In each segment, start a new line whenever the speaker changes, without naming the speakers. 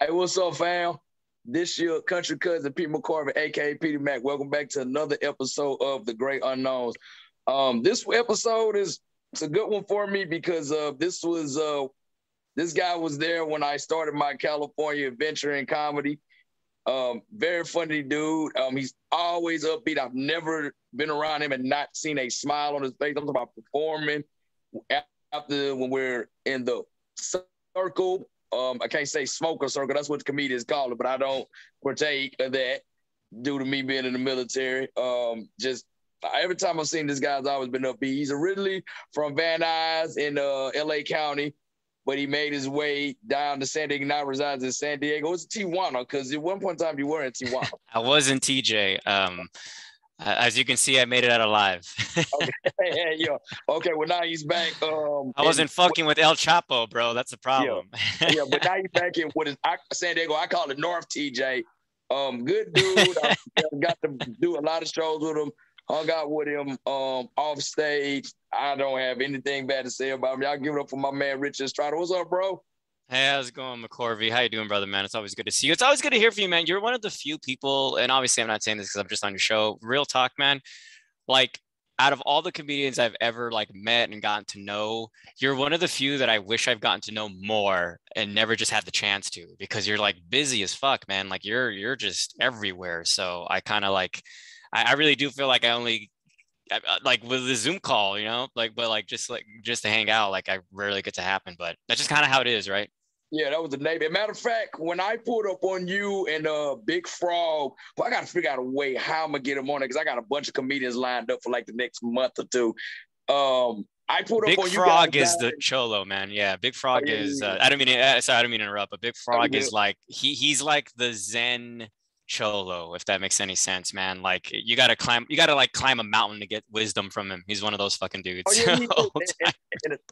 Hey, what's up, fam? This your country cousin Pete McCarvey, aka Peter Mac. Welcome back to another episode of The Great Unknowns. This episode is it's a good one for me because this guy was there when I started my California adventure in comedy. Very funny dude. He's always upbeat. I've never been around him and not seen a smile on his face. I'm talking about performing after when we're in the circle. I can't say smoker circle. That's what the comedians call it, but I don't partake of that due to me being in the military. Just every time I've seen this guy's always been upbeat. He's originally from Van Nuys in LA County, but he made his way down to San Diego. Now resides in San Diego. It's Tijuana because at one point in time you were in Tijuana.
I was in TJ. As you can see, I made it out alive.
Okay, yo. Okay, well now he's back.
I wasn't fucking with El Chapo, bro. That's the problem.
Yeah, but now he's back in what is San Diego. I call it North TJ. Good dude. I got to do a lot of shows with him. Hung out with him off stage. I don't have anything bad to say about him. Y'all give it up for my man Richie Estrada. What's up, bro?
Hey, how's it going, McCorvey? How you doing, brother, man? It's always good to see you. It's always good to hear from you, man. You're one of the few people, and obviously I'm not saying this because I'm just on your show. Real talk, man. Like, out of all the comedians I've ever like met and gotten to know, you're one of the few that I wish I've gotten to know more and never just had the chance to, because you're like busy as fuck, man. Like you're just everywhere. So I kind of like, I really do feel like I only like with the Zoom call, but just to hang out, like I rarely get to happen, but that's just kind of how it is, right?
Yeah, that was the name. As a matter of fact, when I pulled up on you and Big Frog, well, I got to figure out a way how I'm going to get him on it because I got a bunch of comedians lined up for like the next month or two. I pulled up
Big
on
Frog
you guys.
is the cholo, man. Yeah, Big Frog is. I don't mean to. Sorry, I don't mean to interrupt, but Big Frog is like he's like the Zen cholo, if that makes any sense, man. Like you gotta climb a mountain to get wisdom from him. He's one of those fucking dudes.
Oh, yeah,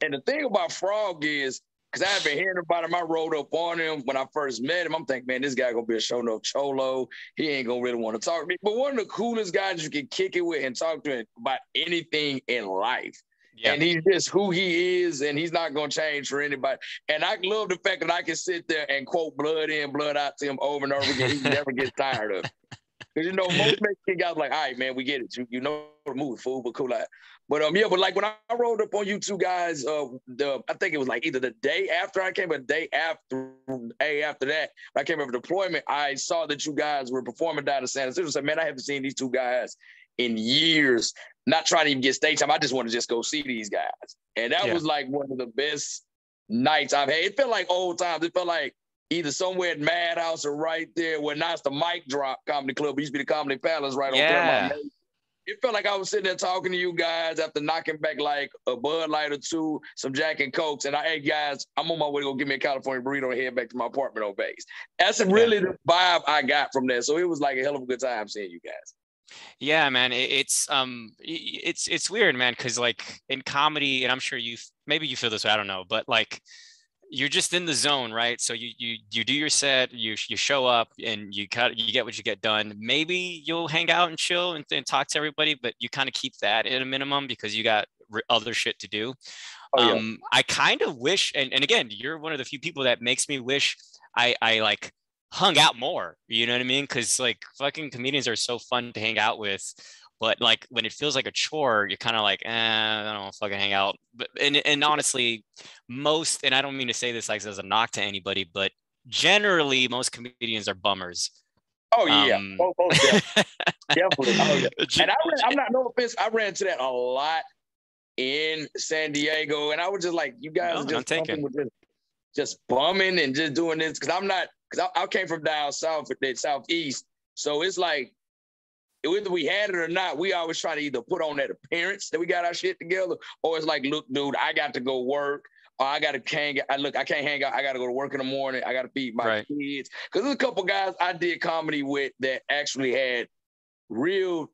and the thing about Frog is, because I've been hearing about him, I rolled up on him when I first met him. I'm thinking, man, this guy gonna be a show enough cholo. He ain't gonna really want to talk to me. But one of the coolest guys you can kick it with and talk to him about anything in life. Yeah. And he's just who he is, and he's not going to change for anybody. And I love the fact that I can sit there and quote blood in, blood out to him over and over again. He never gets tired of it. Because, most Mexican guys are like, all right, man, we get it. You know the movie, fool, but cool. But but like when I rolled up on you two guys, I think it was like either the day after I came, or the day after that, I came over deployment, I saw that you guys were performing down in San Francisco. I said, man, I haven't seen these two guys in years. Not trying to even get stage time. I just want to just go see these guys. And that was like one of the best nights I've had. It felt like old times. It felt like either somewhere at Madhouse or right there where now it's the Mic Drop Comedy Club. It used to be the Comedy Palace right on Claremont. It felt like I was sitting there talking to you guys after knocking back like a Bud Light or two, some Jack and Cokes. And hey, guys, I'm on my way to go get me a California burrito and head back to my apartment on base. That's really the vibe I got from that. So it was like a hell of a good time seeing you guys.
Yeah, man, it's weird, man, because like in comedy, and I'm sure maybe you feel this way, I don't know, but like you're just in the zone, right? So you do your set, you show up, and you get what you get done. Maybe you'll hang out and chill and talk to everybody, but you kind of keep that at a minimum because you got other shit to do. I kind of wish, and again, you're one of the few people that makes me wish I like hung out more, you know what I mean? Because like fucking comedians are so fun to hang out with, but like when it feels like a chore, you're kind of like, I don't want to fucking hang out. But and honestly, and I don't mean to say this like as a knock to anybody, but generally most comedians are bummers.
Oh yeah, definitely. Oh, yeah. And I'm not no offense. I ran into that a lot in San Diego, and I was just like, you guys are just bumming and just doing this because I came from down south, southeast. So it's like, whether we had it or not, we always try to either put on that appearance that we got our shit together, or it's like, look, dude, I got to go work, or I got to hang out. I can't hang out. I got to go to work in the morning. I got to feed my kids. Because there's a couple guys I did comedy with that actually had real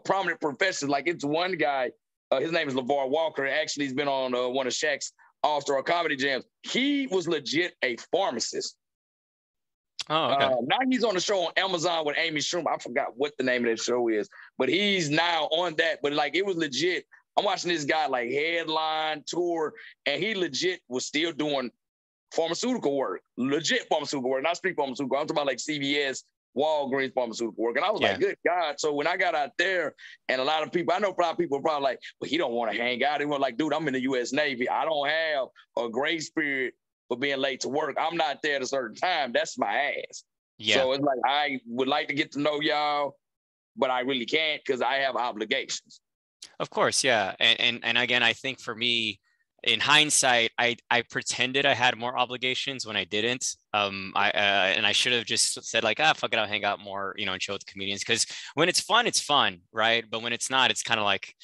prominent professions. Like it's one guy, his name is LeVar Walker. Actually, he's been on one of Shaq's All-Star Comedy Jams. He was legit a pharmacist.
Oh, okay.
Now he's on the show on Amazon with Amy Schumer. I forgot what the name of that show is, but he's now on that. But like, it was legit. I'm watching this guy like headline tour, and he legit was still doing pharmaceutical work, legit pharmaceutical work, not street pharmaceutical. I'm talking about like CVS, Walgreens pharmaceutical work. And I was like, good God. So when I got out there, and a lot of people, I know a lot of people are probably like, well, he don't want to hang out. He was like, dude, I'm in the U.S. Navy. I don't have a grace period for being late to work. I'm not there at a certain time. That's my ass. Yeah. So it's like, I would like to get to know y'all, but I really can't because I have obligations.
Of course, yeah. And again, I think for me, in hindsight, I pretended I had more obligations when I didn't. I should have just said like, fuck it, I'll hang out more, and chill with the comedians. Because when it's fun, right? But when it's not, it's kind of like,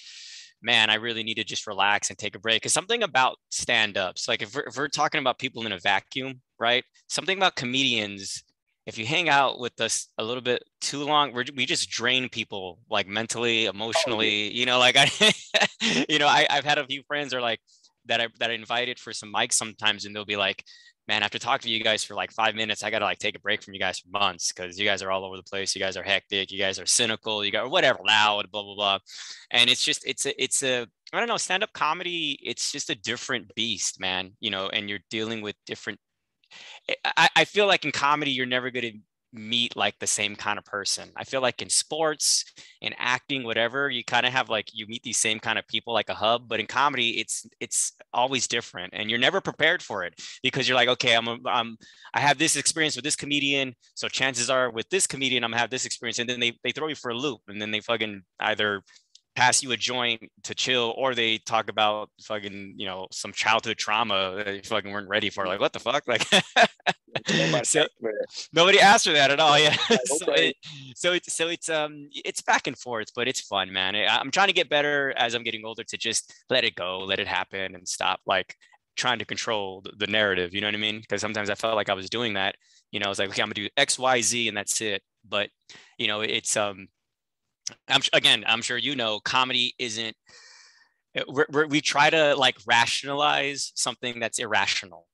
man, I really need to just relax and take a break. Because something about stand-ups, like if we're talking about people in a vacuum, right? Something about comedians, if you hang out with us a little bit too long, we just drain people like mentally, emotionally, like I've had a few friends are like that I invited for some mics sometimes, and they'll be like, man, after talking to you guys for like 5 minutes, I got to like take a break from you guys for months because you guys are all over the place. You guys are hectic. You guys are cynical. You got whatever, loud, blah, blah, blah. And it's just, it's a, I don't know, stand-up comedy. It's just a different beast, man, and you're dealing with different, I feel like in comedy, you're never going to meet like the same kind of person. I feel like in sports, in acting, whatever, you kind of have like, you meet these same kind of people like a hub, but in comedy, it's always different and you're never prepared for it because you're like, okay, I have this experience with this comedian. So chances are with this comedian, I'm gonna have this experience. And then they throw you for a loop and then they fucking either pass you a joint to chill, or they talk about fucking, some childhood trauma that you fucking weren't ready for. Like, what the fuck? Like, nobody asked for that at all. Yeah. So it's back and forth, but it's fun, man. I'm trying to get better as I'm getting older to just let it go, let it happen, and stop like trying to control the narrative. You know what I mean? Because sometimes I felt like I was doing that. I was like, okay, I'm gonna do X, Y, Z, and that's it. But it's I'm sure comedy isn't. We try to like rationalize something that's irrational,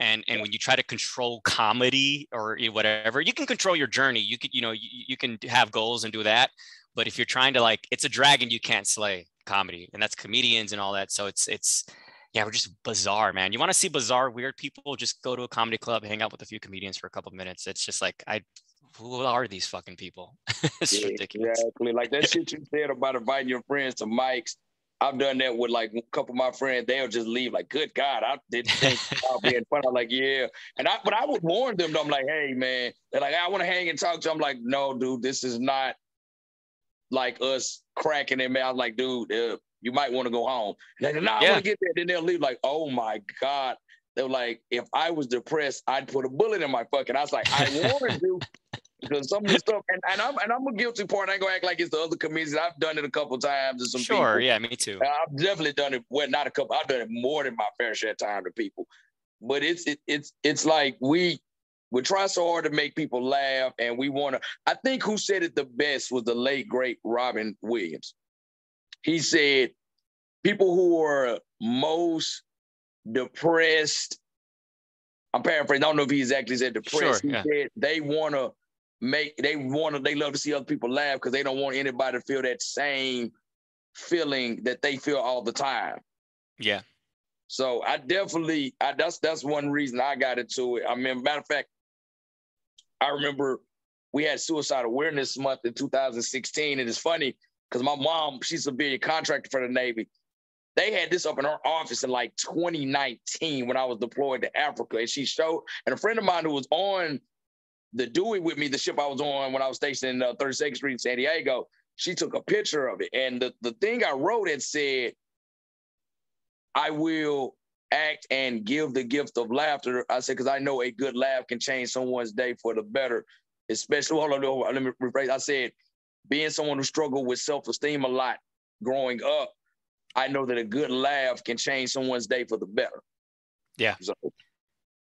and when you try to control comedy or whatever, you can control your journey. You can you can have goals and do that, but if you're trying to like, it's a dragon you can't slay, comedy, and that's comedians and all that. So it's yeah, we're just bizarre, man. You want to see bizarre, weird people? Just go to a comedy club, hang out with a few comedians for a couple of minutes. It's just like who are these fucking people? It's ridiculous.
Exactly. Like that shit you said about inviting your friends to mics. I've done that with like a couple of my friends. They'll just leave like, good God, I didn't think I'll be in fun. I'm like, yeah. But I would warn them though. I'm like, hey man, they're like, I want to hang and talk to you. I'm like, no, dude, this is not like us cracking them out. I'm like, dude, you might want to go home. They're like, no, I want to get there. Then they'll leave like, oh my God. They're like, if I was depressed, I'd put a bullet in my fucking. I was like, I warned you. Because some of the stuff, and I'm a guilty part. I ain't gonna act like it's the other comedians. I've done it a couple times to some people.
Sure, yeah, me too.
I've definitely done it. Well, not a couple. I've done it more than my fair share of time to people. But it's like we try so hard to make people laugh, and we want to. I think who said it the best was the late great Robin Williams. He said, people who are most depressed. I'm paraphrasing. I don't know if he exactly said depressed.
Sure, yeah.
He said they love to see other people laugh because they don't want anybody to feel that same feeling that they feel all the time.
Yeah.
So I definitely, that's one reason I got into it. I mean, matter of fact, I remember we had Suicide Awareness Month in 2016, and it's funny because my mom, she's a civilian contractor for the Navy. They had this up in her office in like 2019 when I was deployed to Africa, and she showed, and a friend of mine who was on the Dewey with me, the ship I was on when I was stationed in 32nd Street in San Diego, she took a picture of it. And the thing I wrote, it said, I will act and give the gift of laughter. I said, because I know a good laugh can change someone's day for the better, especially, hold on, let me rephrase. I said, being someone who struggled with self-esteem a lot growing up, I know that a good laugh can change someone's day for the better.
Yeah.
So,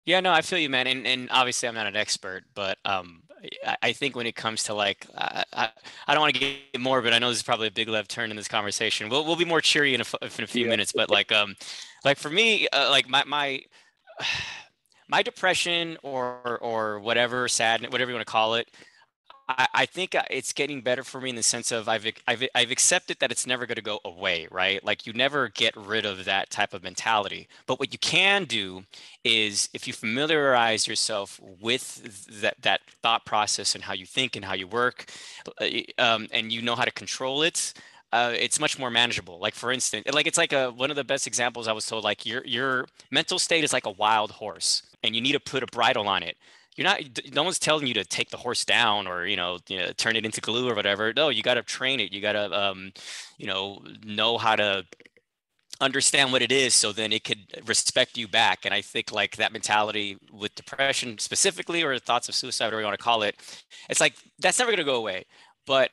yeah, no, I feel you, man. And obviously I'm not an expert, but I think when it comes to like, I don't want to get morbid. I know this is probably a big left turn in this conversation. We'll be more cheery in a few minutes, but like for me, like my depression or whatever, sadness, whatever you want to call it, I think it's getting better for me in the sense of I've accepted that it's never going to go away, right? Like you never get rid of that type of mentality. But what you can do is if you familiarize yourself with that thought process and how you think and how you work, and you know how to control it. It's much more manageable. Like for instance, like it's like one of the best examples I was told. Like your mental state is like a wild horse, and you need to put a bridle on it. You're not, no one's telling you to take the horse down or, turn it into glue or whatever. No, you got to train it. You got to, know how to understand what it is so then it could respect you back. And I think like that mentality with depression specifically, or thoughts of suicide, whatever you want to call it, it's like, that's never going to go away. But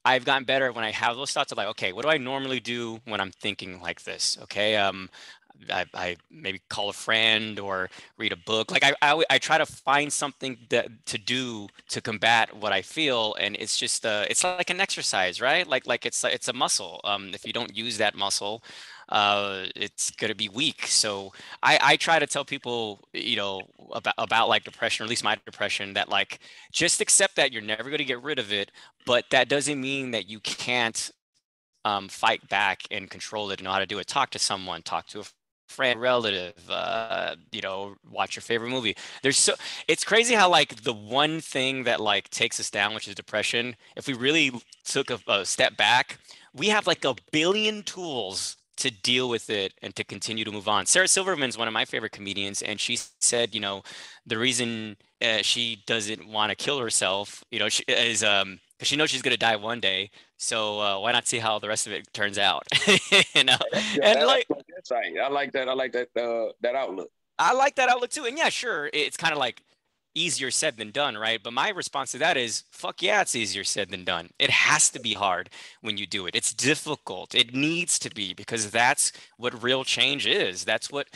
I've gotten better when I have those thoughts of like, okay, what do I normally do when I'm thinking like this? Okay. I maybe call a friend or read a book. Like I try to find something that to do to combat what I feel, and it's just it's like an exercise, right? Like it's a muscle. If you don't use that muscle, it's gonna be weak. So I try to tell people, about like depression, or at least my depression, that like just accept that you're never gonna get rid of it, but that doesn't mean that you can't fight back and control it and know how to do it. Talk to someone, talk to a friend, relative, watch your favorite movie. It's crazy how like the one thing that like takes us down, which is depression, if we really took a step back, we have like a billion tools to deal with it and to continue to move on. Sarah Silverman's one of my favorite comedians, and she said, the reason she doesn't want to kill herself, she is because she knows she's gonna die one day. So why not see how the rest of it turns out? you know, and like
That's right. I like that. I like that outlook.
I like that outlook too. And yeah, sure, it's kind of like easier said than done, right? But my response to that is, fuck yeah, it's easier said than done. It has to be hard when you do it. It's difficult. It needs to be, because that's what real change is. That's what,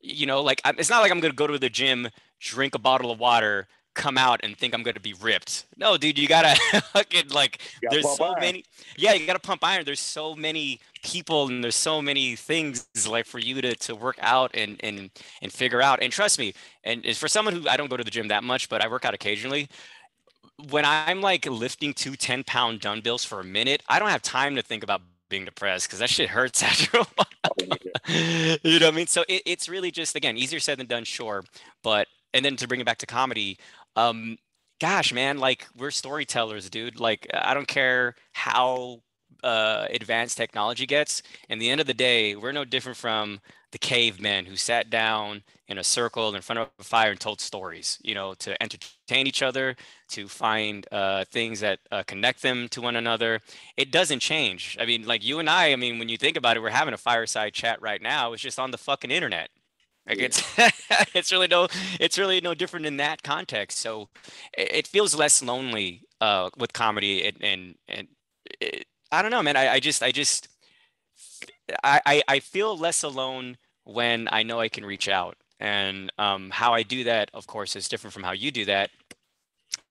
like it's not like I'm gonna go to the gym, drink a bottle of water, come out and think I'm going to be ripped. No, dude, you gotta fucking like. There's so many. Yeah, you gotta pump iron. There's so many people and there's so many things like for you to work out and figure out. And trust me, and for someone who I don't go to the gym that much, but I work out occasionally. When I'm like lifting 10-pound dumbbells for a minute, I don't have time to think about being depressed because that shit hurts after a while. You know what I mean? So it's really just, again, easier said than done, sure. But, and then to bring it back to comedy, um, gosh, man, like we're storytellers, dude. Like I don't care how advanced technology gets. In the end of the day, we're no different from the cavemen who sat down in a circle in front of a fire and told stories, to entertain each other, to find things that connect them to one another. It doesn't change. I mean, like you and I mean, when you think about it, we're having a fireside chat right now. It's just on the fucking internet. Like it's it's really no different in that context. So it feels less lonely with comedy and I don't know, man. I feel less alone when I know I can reach out. And how I do that, of course, is different from how you do that.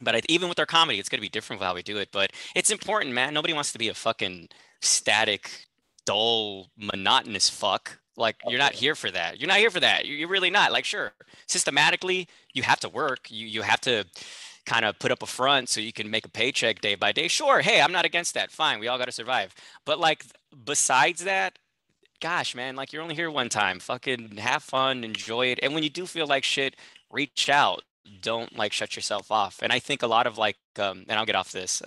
But even with our comedy, it's going to be different with how we do it. But it's important, man. Nobody wants to be a fucking static, dull, monotonous fuck. Like, you're not here for that. You're not here for that. You're really not. Like, sure, systematically, you have to work. You have to kind of put up a front so you can make a paycheck day by day. Sure, hey, I'm not against that. Fine, we all got to survive. But like, besides that, gosh, man, like you're only here one time. Fucking have fun, enjoy it. And when you do feel like shit, reach out. Don't like shut yourself off. And I think a lot of like, and I'll get off this,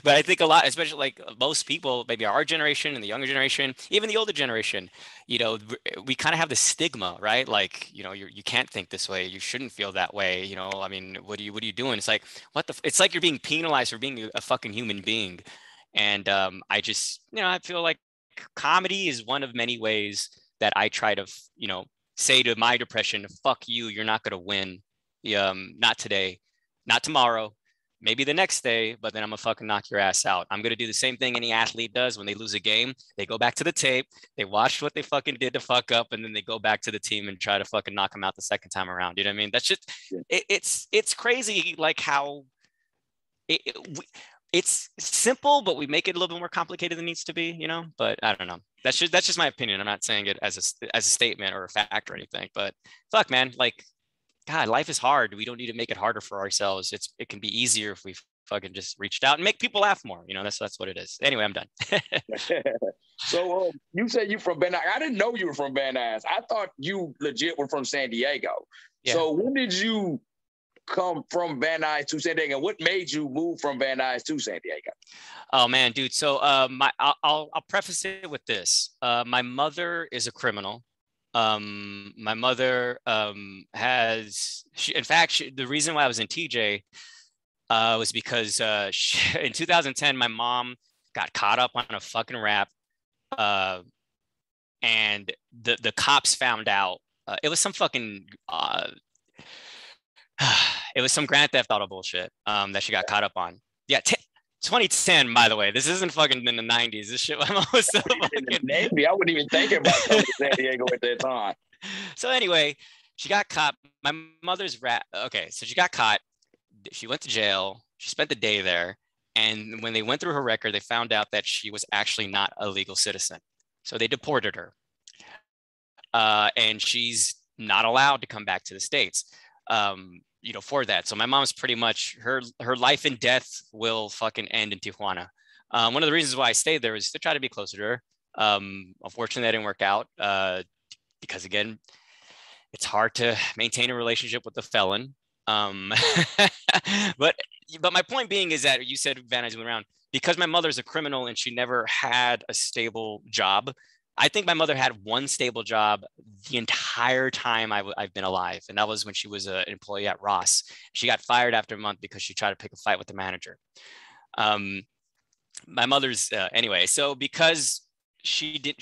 but I think a lot, especially like most people, maybe our generation and the younger generation, even the older generation, we kind of have the stigma, right? Like, you can't think this way. You shouldn't feel that way. I mean, what are you doing? It's like, it's like you're being penalized for being a fucking human being. And I just, I feel like comedy is one of many ways that I try to, say to my depression, fuck you, you're not going to win. Not today, not tomorrow, maybe the next day, but then I'm gonna fucking knock your ass out. I'm gonna do the same thing any athlete does when they lose a game. They go back to the tape, they watch what they fucking did to fuck up, and then they go back to the team and try to fucking knock them out the second time around. You know what I mean? That's just, it's crazy, like how it's simple, but we make it a little bit more complicated than it needs to be, But I don't know. That's just my opinion. I'm not saying it as a statement or a fact or anything. But fuck, man, like, God, life is hard. We don't need to make it harder for ourselves. It can be easier if we fucking just reached out and make people laugh more. You know, that's what it is. Anyway, I'm done.
So you said you from Van Nuys. I didn't know you were from Van Nuys. I thought you legit were from San Diego. Yeah. So when did you come from Van Nuys to San Diego? What made you move from Van Nuys to San Diego?
Oh man, dude. So I'll preface it with this. My mother is a criminal. My mother the reason why I was in TJ was because in 2010 my mom got caught up on a fucking rap, and the cops found out. It was some fucking it was some Grand Theft Auto bullshit that she got caught up on. Yeah, 2010, by the way. This isn't fucking in the 90s. This shit I'm almost so fucking...
Navy. I wouldn't even think about coming to San Diego at that time.
So anyway, she got caught. My mother's okay, so she got caught. She went to jail. She spent the day there. And when they went through her record, they found out that she was actually not a legal citizen. So they deported her. And she's not allowed to come back to the States. You know, for that. So my mom's pretty much her life and death will fucking end in Tijuana. One of the reasons why I stayed there was to try to be closer to her. Unfortunately, that didn't work out because again, it's hard to maintain a relationship with a felon. But my point being is that you said Van Nuys went around because my mother's a criminal and she never had a stable job. I think my mother had one stable job the entire time I've been alive. And that was when she was an employee at Ross. She got fired after a month because she tried to pick a fight with the manager. My mother's, anyway, so because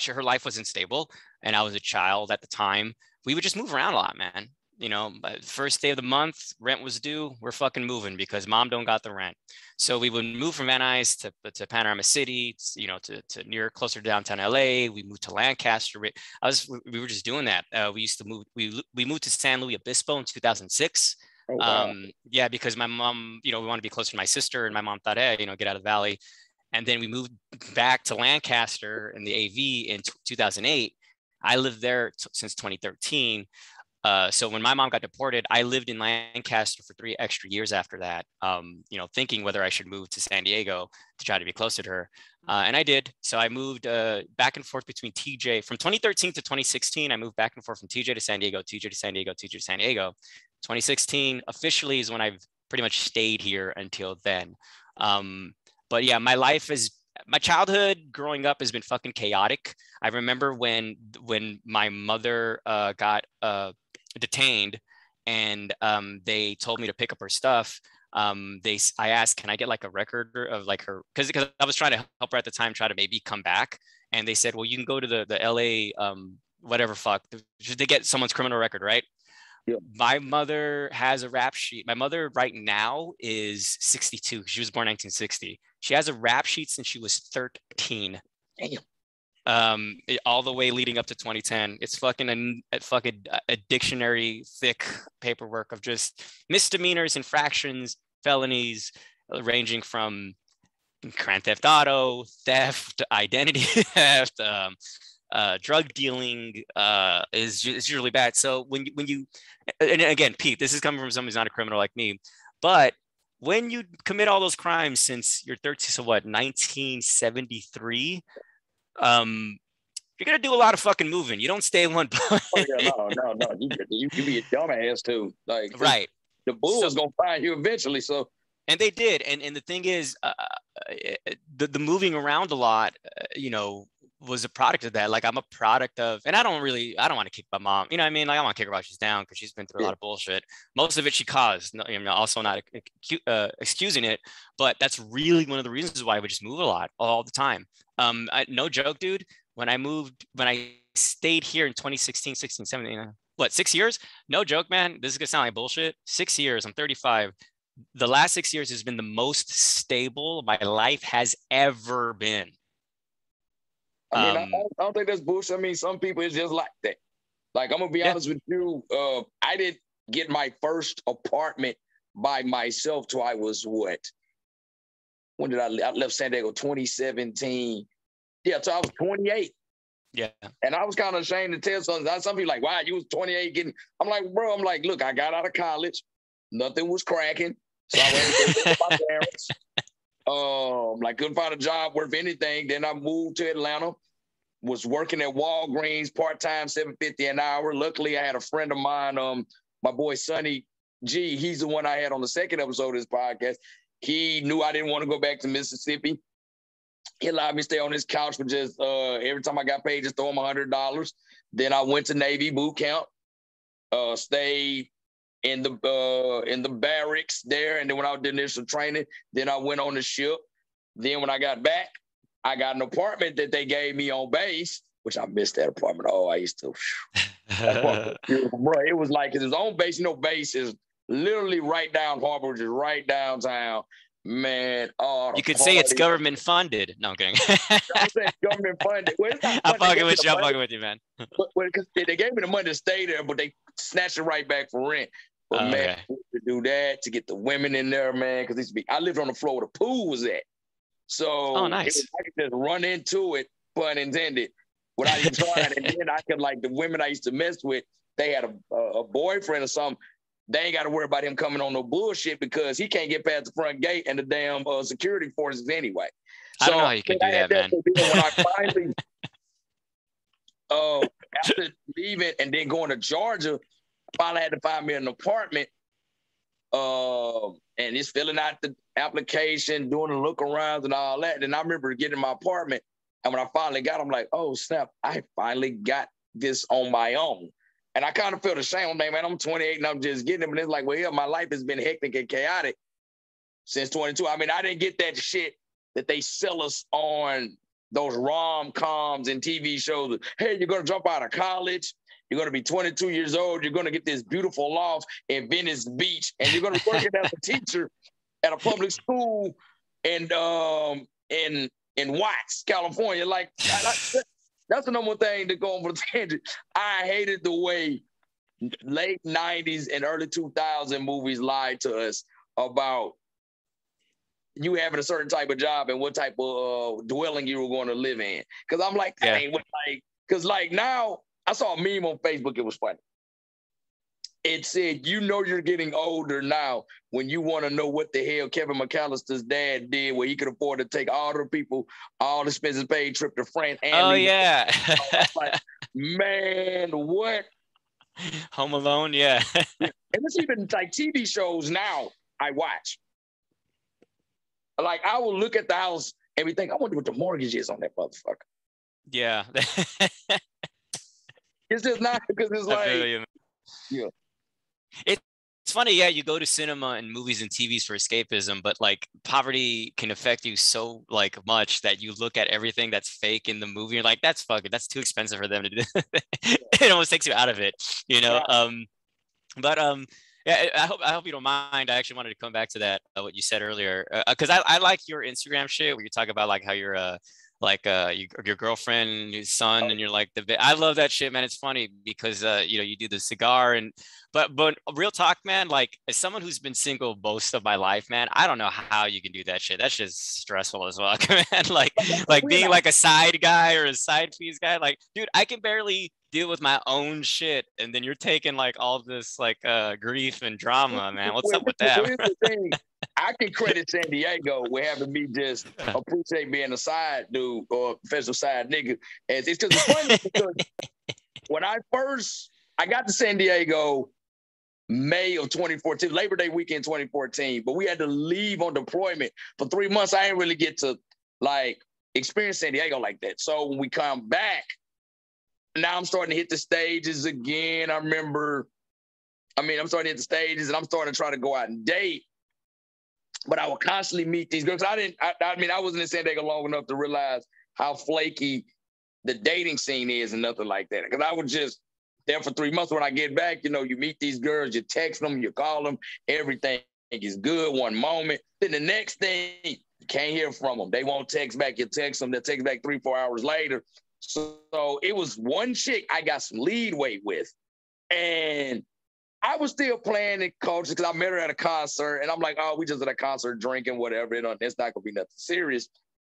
her life wasn't stable and I was a child at the time, we would just move around a lot, man. You know, first day of the month, rent was due. We're fucking moving because mom don't got the rent. So we would move from Van Nuys to Panorama City, you know, to near closer to downtown LA. We moved to Lancaster. We were just doing that. We used to move. We moved to San Luis Obispo in 2006. Oh, wow. Yeah, because my mom, you know, we wanted to be closer to my sister, and my mom thought, hey, you know, get out of the valley. And then we moved back to Lancaster in the AV in 2008. I lived there since 2013. So when my mom got deported, I lived in Lancaster for 3 extra years after that, you know, thinking whether I should move to San Diego to try to be closer to her. And I did. So I moved back and forth between TJ from 2013 to 2016. I moved back and forth from TJ to San Diego, TJ to San Diego, TJ to San Diego. 2016 officially is when I've pretty much stayed here until then. But yeah, my childhood growing up has been fucking chaotic. I remember when my mother got detained and they told me to pick up her stuff. I asked, can I get like a record of like her, because I was trying to help her at the time, try to maybe come back. And they said, well, you can go to the LA, whatever fuck, to get someone's criminal record, right? Yeah. My mother has a rap sheet. My mother right now is 62. She was born 1960. She has a rap sheet since she was 13. Damn. All the way leading up to 2010. It's fucking a dictionary thick paperwork of just misdemeanors, infractions, felonies, ranging from Grand Theft Auto, theft, identity theft, drug dealing is usually bad. So when you, and again, Pete, this is coming from someone who's not a criminal like me, but when you commit all those crimes since you're 13, so what, 1973, you're gonna do a lot of fucking moving. You don't stay in one place.
Oh yeah, no. You be a dumbass too. Like,
right.
The Bulls gonna find you eventually. So.
And they did. And the thing is, the moving around a lot, you know, was a product of that. Like, I'm a product of, and I don't want to kick my mom. You know what I mean? Like, I want to kick her while she's down because she's been through a lot of bullshit. Most of it she caused. You know, also not excusing it, but that's really one of the reasons why I would just move a lot all the time. No joke, dude. When I stayed here in 2016, 16, 17, 6 years? No joke, man. This is gonna sound like bullshit. 6 years. I'm 35. The last 6 years has been the most stable my life has ever been.
I mean, I don't think that's bullshit. I mean, some people, it's just like that. Like, I'm going to be honest with you. I didn't get my first apartment by myself till I was what? When did I left San Diego? 2017. Yeah, so I was 28.
Yeah.
And I was kind of ashamed to tell some people like, wow, you was 28 getting, I'm like, bro, look, I got out of college. Nothing was cracking. So I went to visit my parents. Like couldn't find a job worth anything. Then I moved to Atlanta. Was working at Walgreens part-time, $7.50 an hour. Luckily, I had a friend of mine, my boy Sonny G. He's the one I had on the second episode of this podcast. He knew I didn't want to go back to Mississippi. He allowed me to stay on his couch for just every time I got paid, just throw him $100. Then I went to Navy boot camp, stayed in the barracks there, and then when I did initial training, then I went on the ship. Then when I got back, I got an apartment that they gave me on base, which I missed that apartment. Oh, I used to. Bro, it was like it was on base. You know, base is literally right down Harbor, just right downtown. Man,
you could say it's government funded. No, I'm kidding.
I'm saying government funded. Well,
I'm fucking with you. I'm fucking with you, man.
But they gave me the money to stay there, but they snatched it right back for rent. But man, to do that, to get the women in there, man, because I lived on the floor where the pool was at. So
nice.
I could just run into it, pun intended, without even trying. And then I could, like, the women I used to mess with, they had a boyfriend or something. They ain't got to worry about him coming on no bullshit because he can't get past the front gate and the damn security forces anyway.
So, I don't know how you can do that, man.
When I finally, after leaving and then going to Georgia, I finally had to find me an apartment. And it's filling out the application, doing the look arounds and all that. And I remember getting my apartment. And when I finally got it, I'm like, oh, snap, I finally got this on my own. And I kind of felt ashamed, man. I'm 28 and I'm just getting it. But it's like, well, yeah, my life has been hectic and chaotic since 22. I mean, I didn't get that shit that they sell us on those rom-coms and TV shows. Hey, you're going to jump out of college. You're going to be 22 years old. You're going to get this beautiful loft in Venice Beach, and you're going to work as a teacher at a public school in Watts, California. Like, that's the number one thing to go on for the tangent. I hated the way late 90s and early 2000 movies lied to us about you having a certain type of job and what type of dwelling you were going to live in. Because I'm like, because like now, I saw a meme on Facebook. It was funny. It said, you know you're getting older now when you want to know what the hell Kevin McAllister's dad did where he could afford to take all the people, all the expenses paid trip to France. And
yeah.
Like, man, what?
Home Alone, yeah.
And it's even like TV shows now I watch. Like, I will look at the house and we think, I wonder what the mortgage is on that motherfucker.
Yeah.
It's just not because it's like, yeah.
It's funny, yeah, you go to cinema and movies and TVs for escapism, but like poverty can affect you so like much that you look at everything that's fake in the movie. You're like, that's that's too expensive for them to do. It almost takes you out of it, you know? Yeah. Yeah, I hope you don't mind. I actually wanted to come back to that, what you said earlier, because I like your Instagram shit where you talk about like how you're your girlfriend, your son, and you're like I love that shit, man. It's funny because you do the cigar but real talk, man. Like as someone who's been single most of my life, man, I don't know how you can do that shit. That's just stressful as well, man. Like being like a side guy or a side piece guy. Like, dude, I can barely deal with my own shit, and then you're taking like all this like grief and drama, man. What's up with that?
Here's the thing. I can credit San Diego with having me just appreciate being a side dude or a professional side nigga. And it's just funny because when I got to San Diego May of 2014, Labor Day weekend 2014, but we had to leave on deployment for 3 months. I didn't really get to like experience San Diego like that. So when we come back, now I'm starting to hit the stages again. I'm starting to hit the stages and I'm starting to try to go out and date. But I would constantly meet these girls. I wasn't in San Diego long enough to realize how flaky the dating scene is and nothing like that. Because I was just there for 3 months. When I get back, you meet these girls, you text them, you call them, everything is good one moment. Then the next thing, you can't hear from them. They won't text back. You text them, they'll text back 3-4 hours later. So it was one chick I got some leadway with. And I was still playing in culture because I met her at a concert and I'm like, oh, we just at a concert drinking, whatever. It's not going to be nothing serious.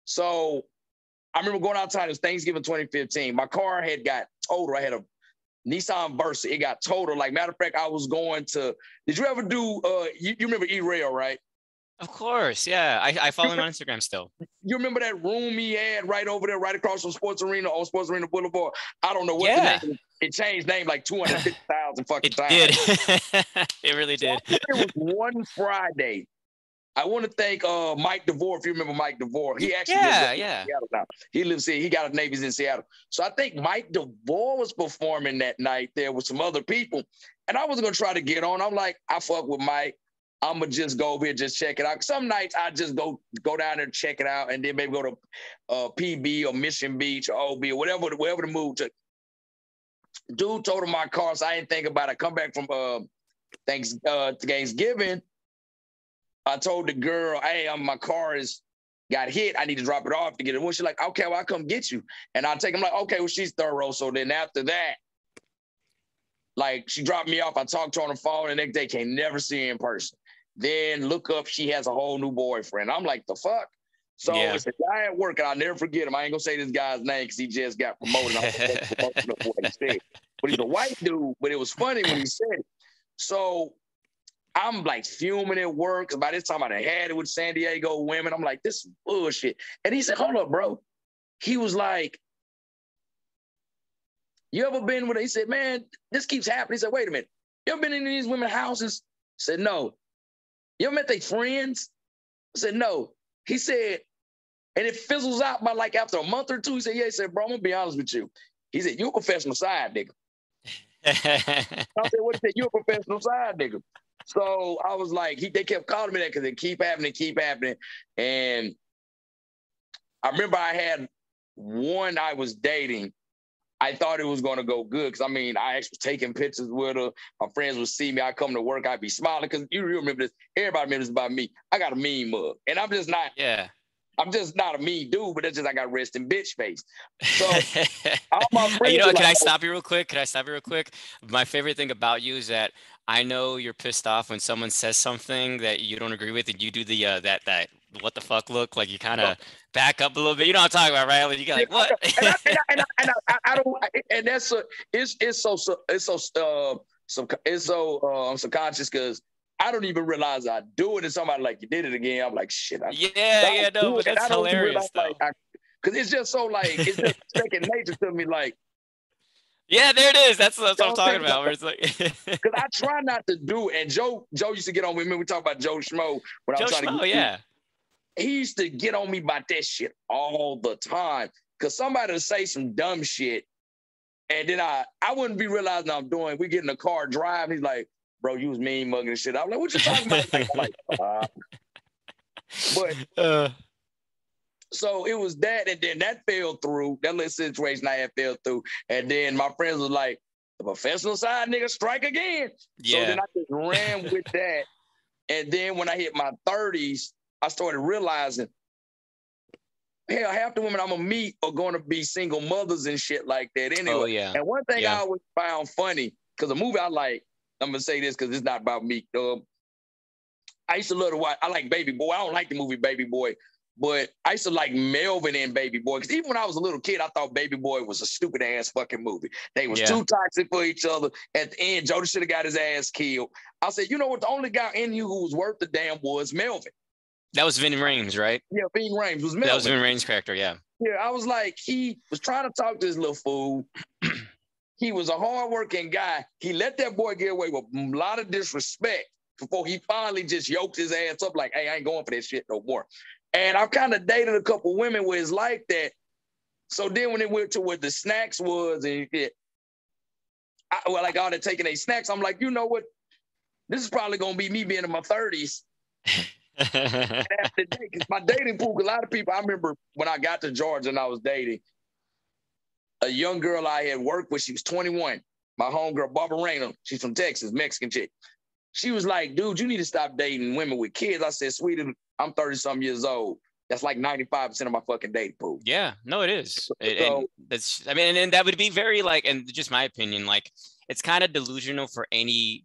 So I remember going outside. It was Thanksgiving 2015. My car had got totaled. I had Nissan Versa. It got totaled. Like, matter of fact, I was going to, did you ever do, you remember E-Rail, right?
Of course, yeah. I follow him on Instagram still.
You remember that room he had right over there, right across from Sports Arena on Sports Arena Boulevard? I don't know what the name is. It changed name like 250,000 fucking times.
It did. It really did.
It was one Friday. I want to thank Mike DeVore, if you remember Mike DeVore. He actually lives in Seattle now. He lives here. He got a Navy's in Seattle. So I think Mike DeVore was performing that night there with some other people. And I was going to try to get on. I'm like, I fuck with Mike. I'm going to just go over here, just check it out. Some nights I just go down there, check it out, and then maybe go to PB or Mission Beach or OB or whatever the mood took. Dude totaled my car, so I didn't think about it. I come back from Thanksgiving. I told the girl, hey, my car got hit. I need to drop it off to get it. Well, she's like, okay, well, I'll come get you. And I take him like, okay, well, she's thorough. So then after that, like, she dropped me off. I talked to her on the phone, and they can't never see her in person. Then look up, she has a whole new boyfriend. I'm like, the fuck? So it's a guy at work, and I'll never forget him. I ain't gonna say this guy's name because he just got promoted. But he's a white dude, but it was funny when he said it. So I'm like fuming at work, because by this time I done had it with San Diego women. I'm like, this is bullshit. And he said, hold up, bro. He was like, you ever been with her? He said, man, this keeps happening. He said, wait a minute. You ever been in these women's houses? I said, no. You ever met their friends? I said, no. He said, and it fizzles out by like after a month or two. He said, yeah. He said, bro, I'm going to be honest with you. He said, you a professional side nigga. I said, what? He said, you a professional side nigga. So I was like, they kept calling me that because it keep happening. And I remember I had one I was dating. I thought it was going to go good because, I mean, I actually was taking pictures with her. My friends would see me. I'd come to work. I'd be smiling because you remember this. Everybody remembers about me. I got a mean mug. And I'm just not.
Yeah.
I'm just not a mean dude, but that's just I got resting bitch face. So all my friends
you know,
can
I stop you real quick? My favorite thing about you is that I know you're pissed off when someone says something that you don't agree with, and you do the that what the fuck look, like you kind of back up a little bit. You know what I'm talking about, right? Like you got like what?
I don't, and that's it's so subconscious because I don't even realize I do it, and somebody like, you did it again. I'm like, shit.
But that's hilarious though.
Because it's just so like, it's just second nature to me. Like,
yeah, there it is. That's what I'm talking about. Where it's like,
because I try not to do it. And Joe used to get on me. Remember we talk about Joe Schmo when I was trying to get he used to get on me about that shit all the time. Because somebody would say some dumb shit, and then I wouldn't be realizing I'm doing. We get in the car, drive. He's like, bro, you was mean mugging and shit. I'm like, what you talking about? So it was that, and then that fell through. That little situation I had fell through. And then my friends was like, the professional side nigga strike again. Yeah. So then I just ran with that. And then when I hit my 30s, I started realizing, hell, half the women I'm gonna meet are gonna be single mothers and shit like that anyway. Oh, yeah. And one thing I always found funny, because a movie I like, I'm gonna say this because it's not about me. I used to love to watch. I like Baby Boy. I don't like the movie Baby Boy, but I used to like Melvin and Baby Boy because even when I was a little kid, I thought Baby Boy was a stupid ass fucking movie. They was too toxic for each other. At the end, Jody should have got his ass killed. I said, you know what? The only guy in you who was worth the damn was Melvin.
That was Ving Rhames, right?
Yeah, Ving Rhames was Melvin.
That was Ving Rhames' character, yeah.
Yeah, I was like, he was trying to talk to this little fool. He was a hardworking guy. He let that boy get away with a lot of disrespect before he finally just yoked his ass up like, hey, I ain't going for that shit no more. And I've kind of dated a couple women where it's like that. So then when it went to where the snacks was and like all that taking their snacks, I'm like, you know what? This is probably going to be me being in my 30s. And after that, because my dating pool, a lot of people, I remember when I got to Georgia and I was dating, a young girl I had worked with, she was 21. My homegirl, Barbara Rayner, she's from Texas, Mexican chick. She was like, dude, you need to stop dating women with kids. I said, sweetie, I'm 30-something years old. That's like 95% of my fucking dating pool. Yeah,
no, it is. And that would be very like, and just my opinion, like, it's kind of delusional for any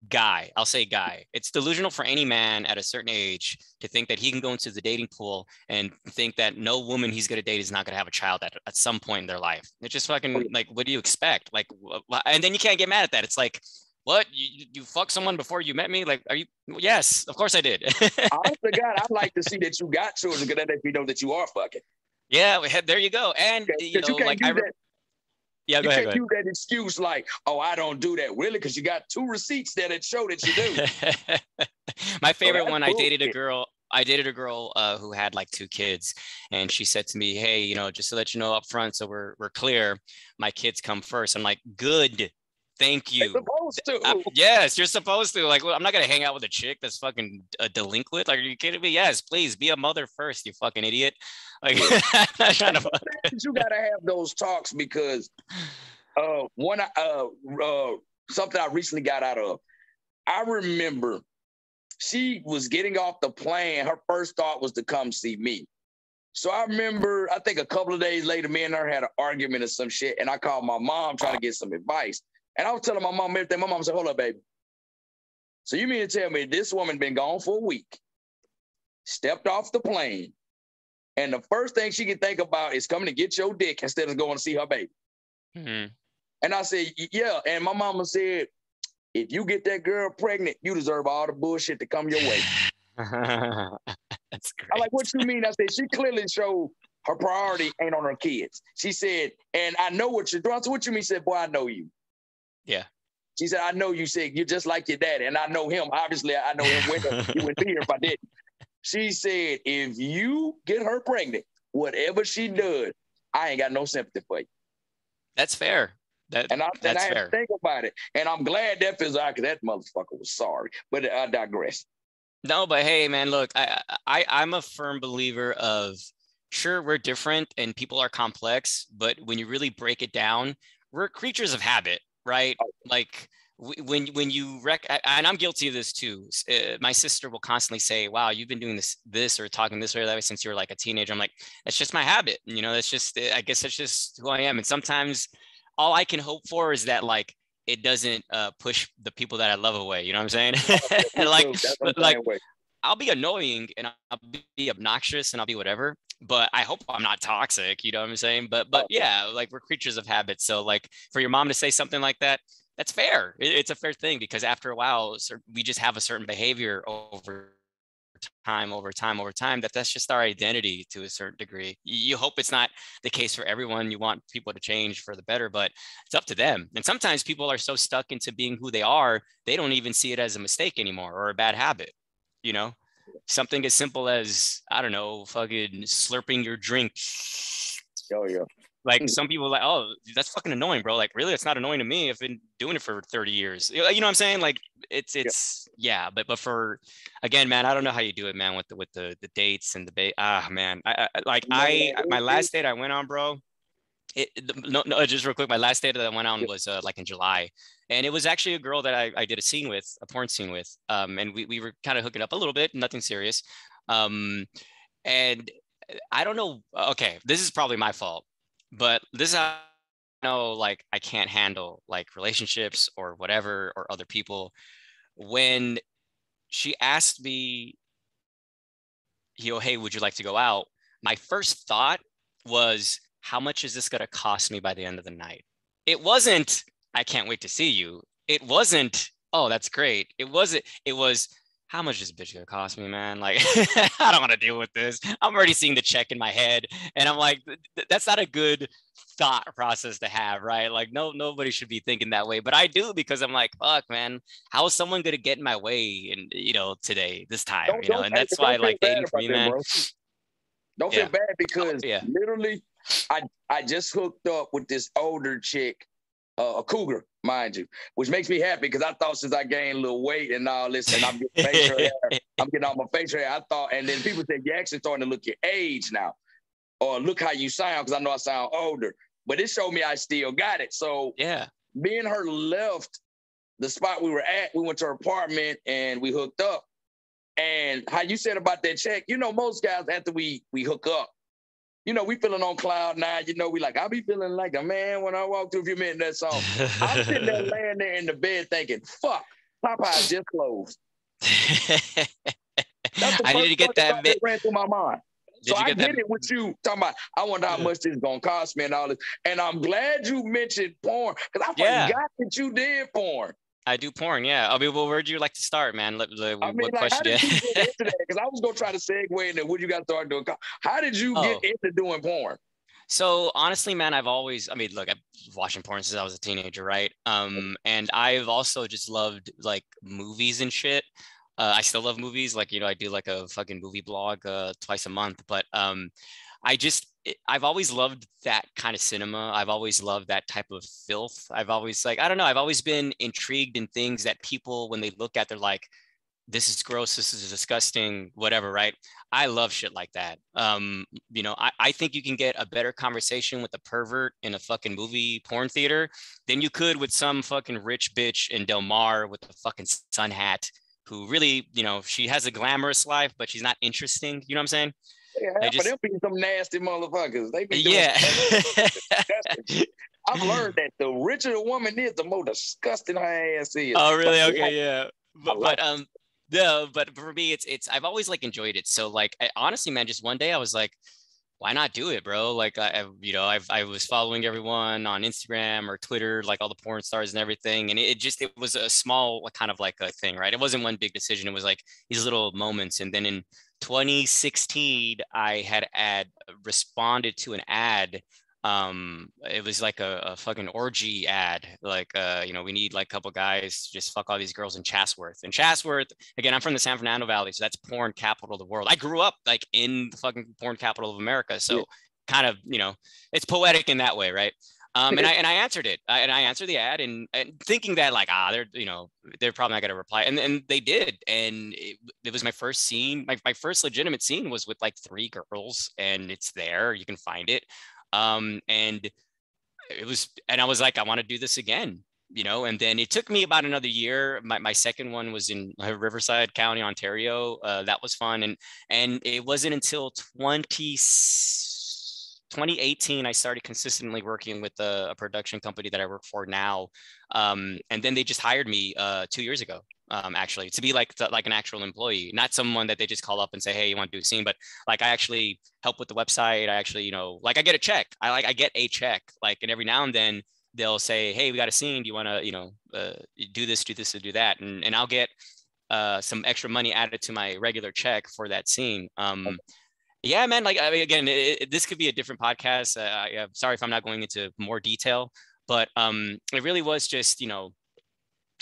guy, I'll say guy, it's delusional for any man at a certain age to think that he can go into the dating pool and think that no woman he's going to date is not going to have a child at some point in their life. It's just fucking like, what do you expect? Like, and then you can't get mad at that. It's like, what? You fucked someone before you met me? Like, are you? Yes, of course I did.
Honest to God, I'd like to see that you got children because that lets me know that you are fucking.
Yeah, there you go. And you know, like yeah, go ahead.
You can't use that excuse like, oh, I don't do that. Really? Because you got 2 receipts that show that you do.
My favorite one, I dated a girl who had like 2 kids, and she said to me, hey, you know, just to let you know up front, so we're clear, my kids come first. I'm like, good. Thank you.
You're supposed to.
Yes, you're supposed to. Like, well, I'm not gonna hang out with a chick that's fucking a delinquent. Like, are you kidding me? Yes, please be a mother first, you fucking idiot. Like, not trying to.
You gotta have those talks because something I recently got out of. I remember she was getting off the plane. Her first thought was to come see me. So I remember, I think a couple of days later, me and her had an argument or some shit, and I called my mom trying to get some advice. And I was telling my mom everything. My mom said, hold up, baby. So you mean to tell me this woman been gone for a week, stepped off the plane, and the first thing she can think about is coming to get your dick instead of going to see her baby? Mm-hmm. And I said, yeah. And my mama said, if you get that girl pregnant, you deserve all the bullshit to come your way.
That's great.
I'm like, what you mean? I said, she clearly showed her priority ain't on her kids. She said, and I know what you're doing. I said, what you mean? She said, boy, I know you.
Yeah.
She said, I know you. Said, you're just like your daddy. And I know him. Obviously, I know him. You wouldn't be here if I didn't. She said, if you get her pregnant, whatever she does, I ain't got no sympathy for you.
That's fair. That's
had
fair.
to think about it. And I'm glad that feels out because that motherfucker was sorry. But I digress.
No, but hey, man, look, I'm a firm believer of, sure, we're different and people are complex, but when you really break it down, we're creatures of habit, right? Like when you and I'm guilty of this too. My sister will constantly say, wow, you've been doing this or talking this way or that way since you were like a teenager. I'm like, that's just my habit. You know, that's just, I guess that's just who I am. And sometimes all I can hope for is that like, it doesn't push the people that I love away. You know what I'm saying? And like I'll be annoying and I'll be obnoxious and I'll be whatever, but I hope I'm not toxic. You know what I'm saying? But yeah, like we're creatures of habit. So like for your mom to say something like that, that's fair. It's a fair thing because after a while, we just have a certain behavior over time that's just our identity to a certain degree. You hope it's not the case for everyone. You want people to change for the better, but it's up to them. And sometimes people are so stuck into being who they are, they don't even see it as a mistake anymore or a bad habit. You know, something as simple as, I don't know, fucking slurping your drink.
Oh yeah.
Like some people are like, oh, that's fucking annoying, bro. Like, really, it's not annoying to me. I've been doing it for 30 years. You know what I'm saying? Like, it's yeah. But for, again, man, I don't know how you do it, man, with the dates and the man. My last date I went on, bro. Just real quick, my last date that I went on was like in July, and it was actually a girl that I did a porn scene with. And we were kind of hooking up a little bit, nothing serious. And I don't know. Okay, this is probably my fault. But this is how I know, like, I can't handle like relationships or whatever or other people. When she asked me, hey, would you like to go out? My first thought was, how much is this going to cost me by the end of the night? It wasn't, I can't wait to see you. It wasn't, oh, that's great. It was, how much is this bitch gonna cost me, man? Like, I don't want to deal with this. I'm already seeing the check in my head. And I'm like, that's not a good thought process to have, right? Like, nobody should be thinking that way. But I do, because I'm like, fuck, man, how is someone gonna get in my way and today, this time, and that's why I like dating for me, man.
Don't feel bad because literally I just hooked up with this older chick, a cougar, mind you, which makes me happy because I thought since I gained a little weight and all this, and I'm getting facial hair, I'm getting all my facial hair. I thought, and then people say you're actually starting to look your age now, or look how you sound, because I know I sound older. But it showed me I still got it. So me and her left the spot we were at. We went to her apartment and we hooked up. And how you said about that check, most guys after we hook up, we feeling on cloud nine. We like, I'll be feeling like a man when I walk through, if you meant that song. I'm sitting there laying there in the bed thinking, fuck, Popeyes just closed. That's the
I
first
need to get
thought
that.
that ran through my mind.
Did
So
you
I
get
get
that?
it with you talking about, I wonder how much this is going to cost me and all this. And I'm glad you mentioned porn because I forgot that you did porn.
I do porn, yeah. I mean, well, where'd you like to start, man?
I mean,
What
like, how
question?
did you get into that? Because I was going to try to segue into what you got to start doing. How did you get into doing porn?
So honestly, man, I mean, look, I've been watching porn since I was a teenager, right? And I've also just loved like movies and shit. I still love movies. Like, I do like a fucking movie blog twice a month. But I've always loved that kind of cinema. I've always loved that type of filth. I've always I don't know. I've always been intrigued in things that people, when they look at, they're like, this is gross, this is disgusting, whatever, right? I love shit like that. I think you can get a better conversation with a pervert in a fucking movie porn theater than you could with some fucking rich bitch in Del Mar with a fucking sun hat who really, she has a glamorous life, but she's not interesting. You know what I'm saying?
Yeah, half of them be some nasty motherfuckers. They be doing I've learned that the richer the woman is, the more disgusting her ass is.
Oh, really? Okay, yeah. But for me, it's I've always like enjoyed it. So like, honestly, man, just one day I was like, why not do it, bro? Like, I was following everyone on Instagram or Twitter, like all the porn stars and everything. And it was a small kind of like a thing, right? It wasn't one big decision. It was like these little moments. And then in 2016, I had responded to an ad. It was like a fucking orgy ad, like we need like a couple guys to just fuck all these girls in Chatsworth. And Chatsworth, again, I'm from the San Fernando Valley, so that's porn capital of the world. I grew up like in the fucking porn capital of America, so kind of, it's poetic in that way, right? And I answered it, and I answered the ad, and thinking that like, they're probably not gonna reply, and they did, and it was my first scene. My first legitimate scene was with like 3 girls, and it's there, you can find it. And I was like, I want to do this again, and then it took me about another year. My second one was in Riverside County, Ontario. That was fun. And it wasn't until 2018, I started consistently working with a production company that I work for now. And then they just hired me 2 years ago. Actually, to be like an actual employee, not someone that they just call up and say, hey, you want to do a scene, but like I actually help with the website. I actually, like I get a check. I get a check, like, and every now and then they'll say, hey, we got a scene. Do you want to, do this, and do that? And I'll get some extra money added to my regular check for that scene. Yeah, man. Like, I mean, again, this could be a different podcast. I'm sorry if I'm not going into more detail, but it really was just,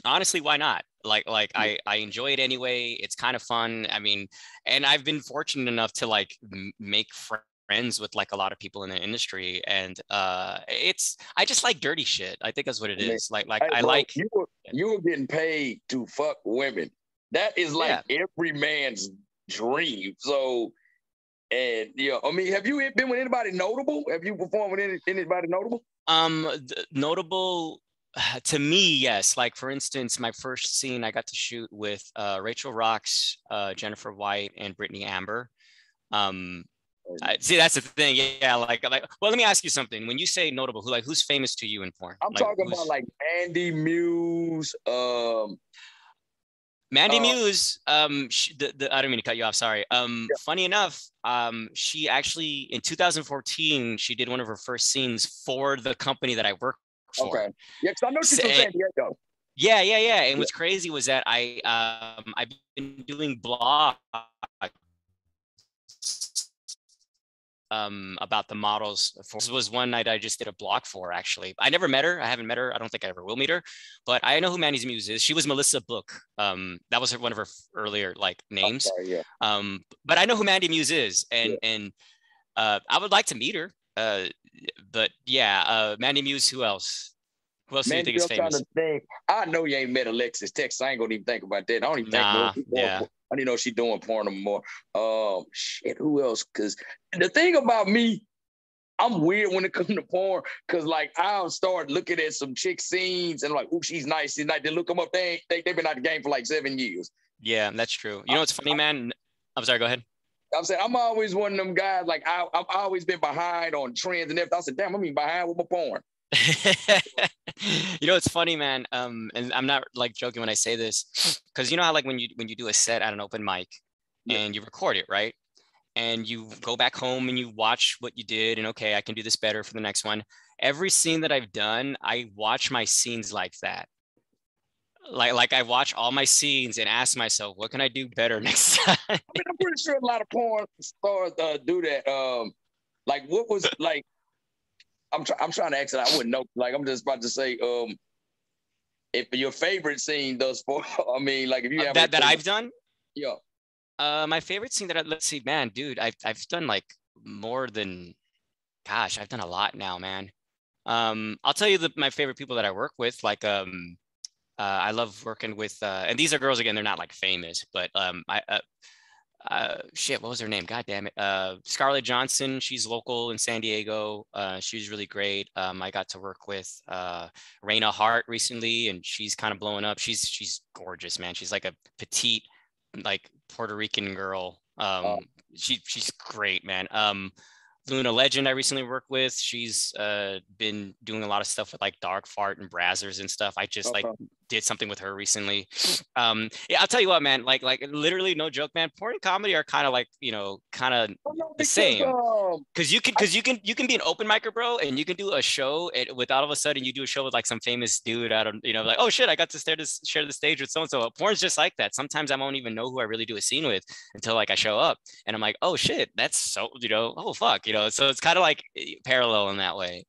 honestly, why not? Like I enjoy it anyway. It's kind of fun. I mean, and I've been fortunate enough to like make friends with like a lot of people in the industry, and I just like dirty shit. I think that's what it is. Like
hey,
I
bro,
like
you were getting paid to fuck women. That is like every man's dream. So, and I mean, have you been with anybody notable? Have you performed with anybody notable?
Notable. To me, yes. Like, for instance, my first scene I got to shoot with Rachel Rox, Jennifer White, and Brittany Amber. See, that's the thing. Yeah, like. Well, let me ask you something. When you say notable, who's famous to you in porn?
I'm talking about like Mandy Muse.
Mandy Muse. I don't mean to cut you off. Sorry. Funny enough, she actually in 2014 she did one of her first scenes for the company that I work for.
Okay. Yeah, because I know she's from San Diego.
Yeah. And what's crazy was that I've been doing blogs about the models. This was one night I just did a blog for, actually. I never met her. I haven't met her. I don't think I ever will meet her, but I know who Mandy's Muse is. She was Melissa Book. That was one of her earlier like names.
Okay, yeah.
But I know who Mandy Muse is, and I would like to meet her. But yeah, Mandy Muse. Who else? Who else do you think is famous?
I know you ain't met Alexis Texas. I ain't gonna even think about that. I don't even think. I don't even know if she's doing porn anymore. Shit. Who else? Because the thing about me, I'm weird when it comes to porn. Because like I'll start looking at some chick scenes and like, ooh, she's nice. She's nice. They look them up. They've been out the game for like 7 years.
Yeah, that's true. You know what's funny, man? I'm sorry. Go ahead.
I'm saying I'm always one of them guys. Like I've always been behind on trends and everything. I said, damn, I'm behind with my porn.
You know, it's funny, man. And I'm not like joking when I say this, because you know how like when you do a set at an open mic
Yeah.
and you record it, right? And you go back home and you watch what you did, and okay, I can do this better for the next one. Every scene that I've done, I watch my scenes like that. Like I watch all my scenes and ask myself, what can I do better next time?
I mean, I'm pretty sure a lot of porn stars do that. Like what was like? I'm trying to ask it. I wouldn't know. Like I'm just about to say, if your favorite scene thus far. I mean, like if you have
that I've done.
Yeah.
My favorite scene let's see, man, dude, I've done like more than, gosh, I've done a lot now, man. I'll tell you my favorite people that I work with, like I love working with and these are girls again, they're not like famous, but shit, what was her name? God damn it. Scarlett Johnson, she's local in San Diego. She's really great. I got to work with Raina Hart recently, and she's kind of blowing up. She's gorgeous, man. She's like a petite, like Puerto Rican girl. She's great, man. Luna Legend I recently worked with. She's been doing a lot of stuff with like Dark Fart and Brazzers and stuff. I just like did something with her recently. Yeah, I'll tell you what, man, like literally no joke, man. Porn and comedy are kind of like, you know, kind of the same. Because you can be an open micer, bro, and you can do a show with all of a sudden you do a show with like some famous dude out of, you know, like, oh shit, I got to share the stage with so and so. Porn's just like that. Sometimes I won't even know who I really do a scene with until like I show up, and I'm like, oh shit, that's so, you know, oh fuck, you know. So it's kind of like parallel in that way.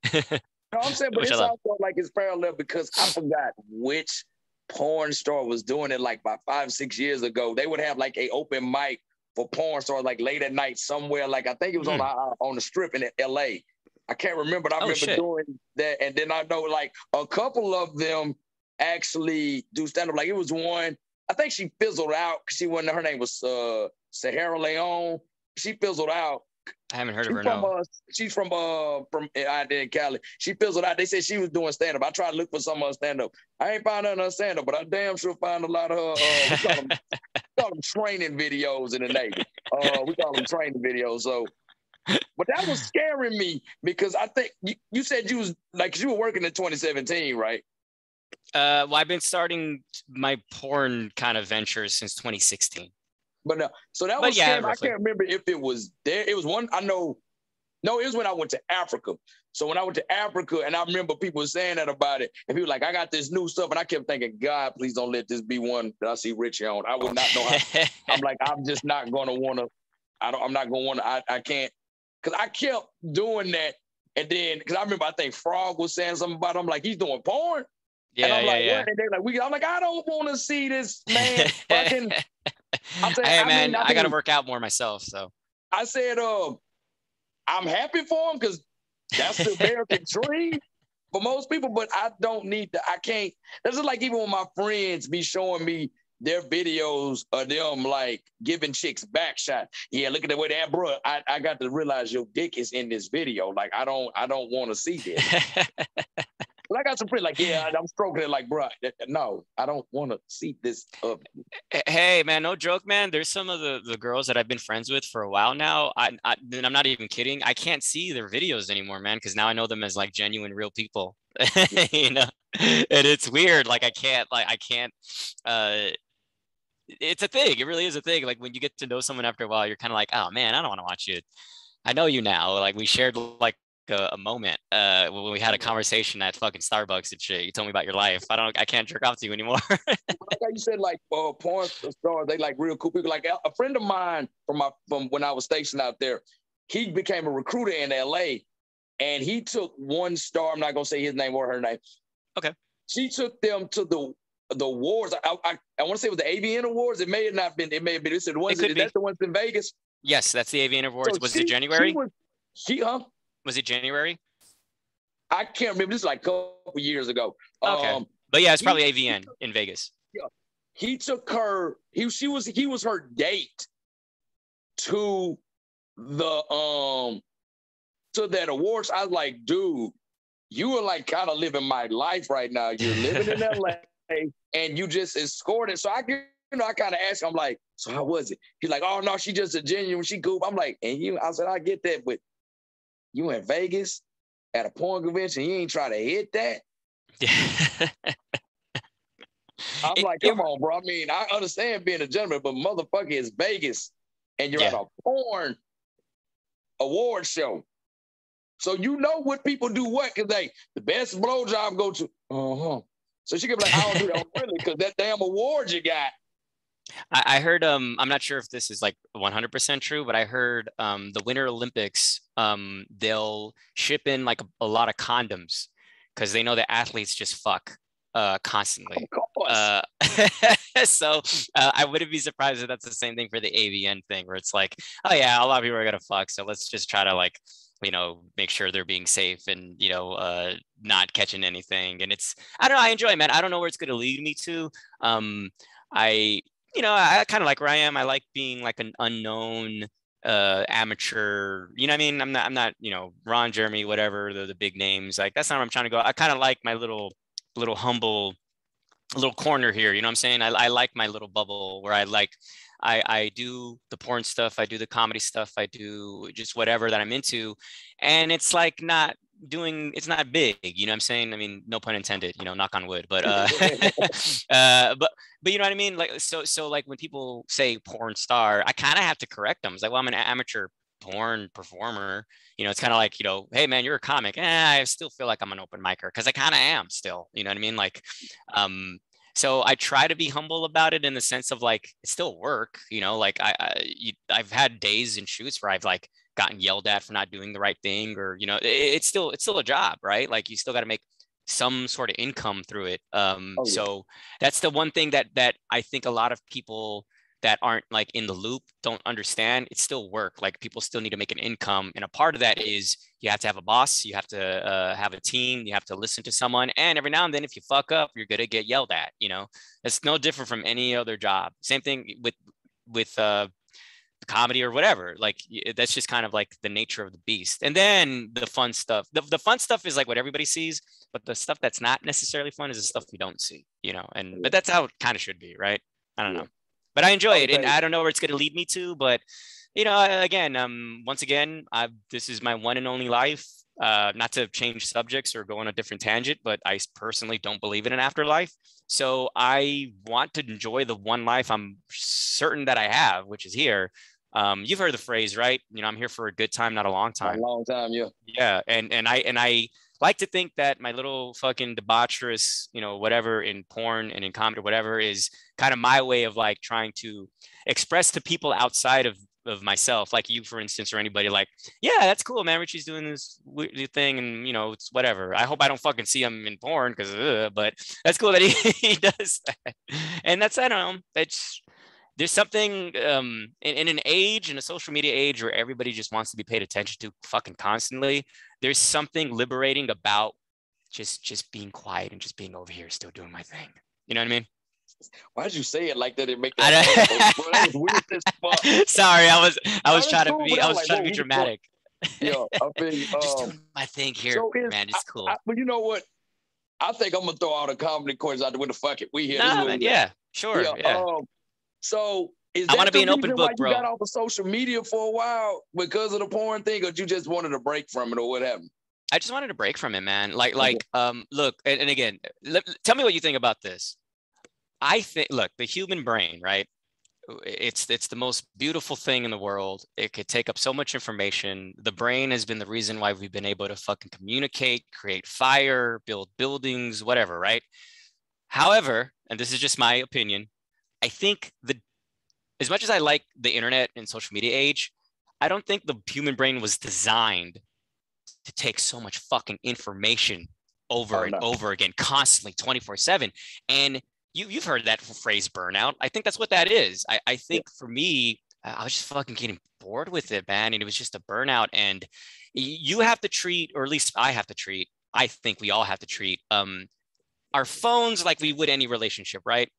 No, I'm saying, but it's also like it's parallel because I forgot which porn star was doing it like about 5-6 years ago. They would have like a open mic for porn stars like late at night somewhere. Like I think it was on the strip in LA. I can't remember, but I remember doing that. And then I know like a couple of them actually do stand up. Like it was one, I think she fizzled out because she wasn't, her name was Sahara Leone. She fizzled out.
I haven't heard of her. No.
She's from in Cali. She fizzled out. They said she was doing stand up. I tried to look for some of her stand up. I ain't found none of her stand up, but I damn sure found a lot of her. We call them training videos in the Navy. We call them training videos. So, but that was scaring me because I think you said you were working in 2017, right?
Well, I've been starting my porn kind of ventures since 2016.
But no, so that was scary. I can't remember if it was there. It was one, I know. No, it was when I went to Africa. So when I went to Africa, and I remember people saying that about it, and people were like, I got this new stuff, and I kept thinking, God, please don't let this be one that I see Richie on. I would not know how. I'm like, I'm just not going to want to. I'm not going to want to. I can't, because I kept doing that, and then because I remember I think Frog was saying something about it. I'm like, he's doing porn.
Yeah,
and I'm like,
yeah.
What? And they're like, I'm like, I don't want to see this man fucking.
Hey man, I got to work out more myself. So
I said, I'm happy for him because that's the American dream for most people. But I don't need to. I can't. This is like even when my friends be showing me their videos of them like giving chicks back shot. Yeah, look at the way that, bro. I got to realize your dick is in this video. Like I don't want to see this. But I got some friends like, yeah, I'm stroking it like, bro. No, I don't want to see this.
Hey, man, no joke, man. There's some of the girls that I've been friends with for a while now. I'm not even kidding. I can't see their videos anymore, man, because now I know them as like genuine, real people. You know, and it's weird. Like I can't. It's a thing. It really is a thing. Like when you get to know someone after a while, you're kind of like, oh man, I don't want to watch you. I know you now. Like we shared like a moment when we had a conversation at fucking Starbucks and shit. You told me about your life. I can't jerk off to you anymore.
Like you said, like porn stars, they like real cool people. Like a friend of mine from when I was stationed out there, he became a recruiter in LA, and he took one star. I'm not gonna say his name or her name.
Okay.
She took them to the awards. I want to say it was the AVN Awards. It may have not been. It may have been. Is that the ones in Vegas?
Yes, that's the AVN Awards. So was it January? Was it January?
I can't remember. This is like a couple years ago.
Okay. But yeah, it's probably AVN in Vegas.
Yeah. He took her, he was her date to the to that awards. I was like, dude, you are like kind of living my life right now. You're living in LA and you just escorted. So I kind of asked him, I'm like, so how was it? He's like, oh no, she just a genuine, she cool. I'm like, and you, I said, I get that, but you in Vegas at a porn convention, you ain't try to hit that.
Yeah.
I'm like, come on, bro. I mean, I understand being a gentleman, but motherfucker, it's Vegas, and you're at a porn award show. So you know what people do what, because the best blowjob go to, So she could be like, I don't do that really, because that damn award you got.
I heard, I'm not sure if this is like 100% true, but I heard the Winter Olympics, they'll ship in like a lot of condoms because they know that athletes just fuck constantly.
Of course.
So I wouldn't be surprised if that's the same thing for the AVN thing, where it's like, oh yeah, a lot of people are gonna fuck, so let's just try to like, make sure they're being safe and not catching anything. And I don't know, I enjoy it, man. I don't know where it's gonna lead me to. I kind of like where I am. I like being like an unknown amateur. You know what I mean? I'm not, Ron Jeremy, whatever, the big names. Like that's not where I'm trying to go. I kind of like my little humble little corner here. You know what I'm saying? I like my little bubble where I do the porn stuff, I do the comedy stuff, I do just whatever that I'm into. And it's like it's not big, you know what I'm saying? I mean, no pun intended, knock on wood, but but you know what I mean? Like, so like when people say porn star, I kind of have to correct them. It's like, well, I'm an amateur porn performer. It's kind of like, hey man, you're a comic. I still feel like I'm an open micer because I kind of am still, you know what I mean? Like, so I try to be humble about it in the sense of like, it's still work, like I've had days and shoots where I've like gotten yelled at for not doing the right thing, or, it's still a job, right? Like you still got to make some sort of income through it. So that's the one thing that I think a lot of people that aren't like in the loop don't understand. It's still work. Like people still need to make an income. And a part of that is you have to have a boss, you have to have a team, you have to listen to someone. And every now and then, if you fuck up, you're going to get yelled at, It's no different from any other job. Same thing with comedy or whatever. Like that's just kind of like the nature of the beast. And then the fun stuff, the fun stuff is like what everybody sees, but the stuff that's not necessarily fun is the stuff we don't see, but that's how it kind of should be. Right. I don't know. But I enjoy it, and I don't know where it's going to lead me to. But again, once again, this is my one and only life. Not to change subjects or go on a different tangent, but I personally don't believe in an afterlife. So I want to enjoy the one life I'm certain that I have, which is here. You've heard the phrase, right? I'm here for a good time, not a long time.
A long time, yeah.
Yeah, and I like to think that my little fucking debaucherous, whatever in porn and in comedy or whatever is kind of my way of like trying to express to people outside of myself, like you, for instance, or anybody, like, yeah, that's cool, man. Richie's doing this weird thing and, it's whatever. I hope I don't fucking see him in porn because, but that's cool that he does that. And that's, I don't know, there's something in an age, in a social media age where everybody just wants to be paid attention to fucking constantly. There's something liberating about just being quiet and just being over here, still doing my thing. You know what I mean?
Why did you say it like that? It make that. Bro, that was weird as fuck.
Sorry, I was trying to be dramatic.
Yeah, I feel
just doing my thing here, so man. It's cool.
But you know what? I think I'm gonna throw all the comedy questions out the window. Fuck it, we here.
Nah, man, yeah, sure. Yeah.
So I
want to be an open book, bro.
You got off of social media for a while because of the porn thing, or you just wanted a break from it, or what happened?
I just wanted a break from it, man. Look, and again, tell me what you think about this. I think, look, the human brain, right? It's the most beautiful thing in the world. It could take up so much information. The brain has been the reason why we've been able to fucking communicate, create fire, build buildings, whatever, right? However, and this is just my opinion, I think as much as I like the internet and social media age, I don't think the human brain was designed to take so much fucking information over and over again, constantly, 24/7. And you've heard that phrase burnout. I think that's what that is. I think for me, I was just fucking getting bored with it, man. And it was just a burnout. And you have to treat, or at least I have to treat, I think we all have to treat our phones like we would any relationship, right?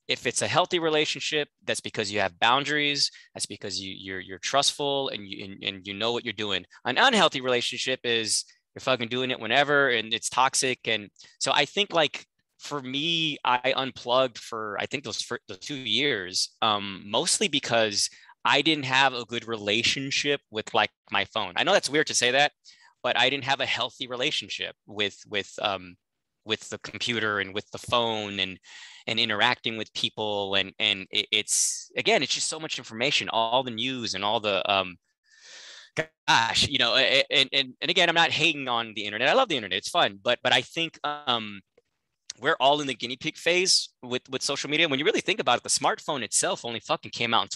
If it's a healthy relationship, that's because you have boundaries. That's because you're trustful and you know what you're doing. An unhealthy relationship is you're fucking doing it whenever and it's toxic. And so I think like, for me, I unplugged for, I think those 2 years, mostly because I didn't have a good relationship with like my phone. I know that's weird to say that, but I didn't have a healthy relationship with the computer and with the phone and interacting with people. And it's again, it's just so much information, all the news and all the gosh, you know, and again, I'm not hating on the internet. I love the internet. It's fun. But I think we're all in the guinea pig phase with social media. When you really think about it, the smartphone itself only fucking came out in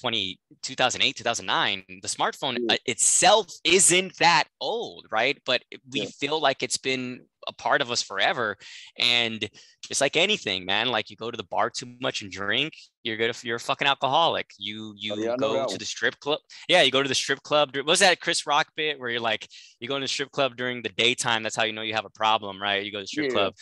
2008, 2009. The smartphone itself isn't that old, right? But we feel like it's been a part of us forever. And just like anything, man, like you go to the bar too much and drink, you're a fucking alcoholic. You go to the strip club. Yeah, you go to the strip club. What was that Chris Rock bit where you're like, you go to the strip club during the daytime? That's how you know you have a problem, right? You go to the strip club.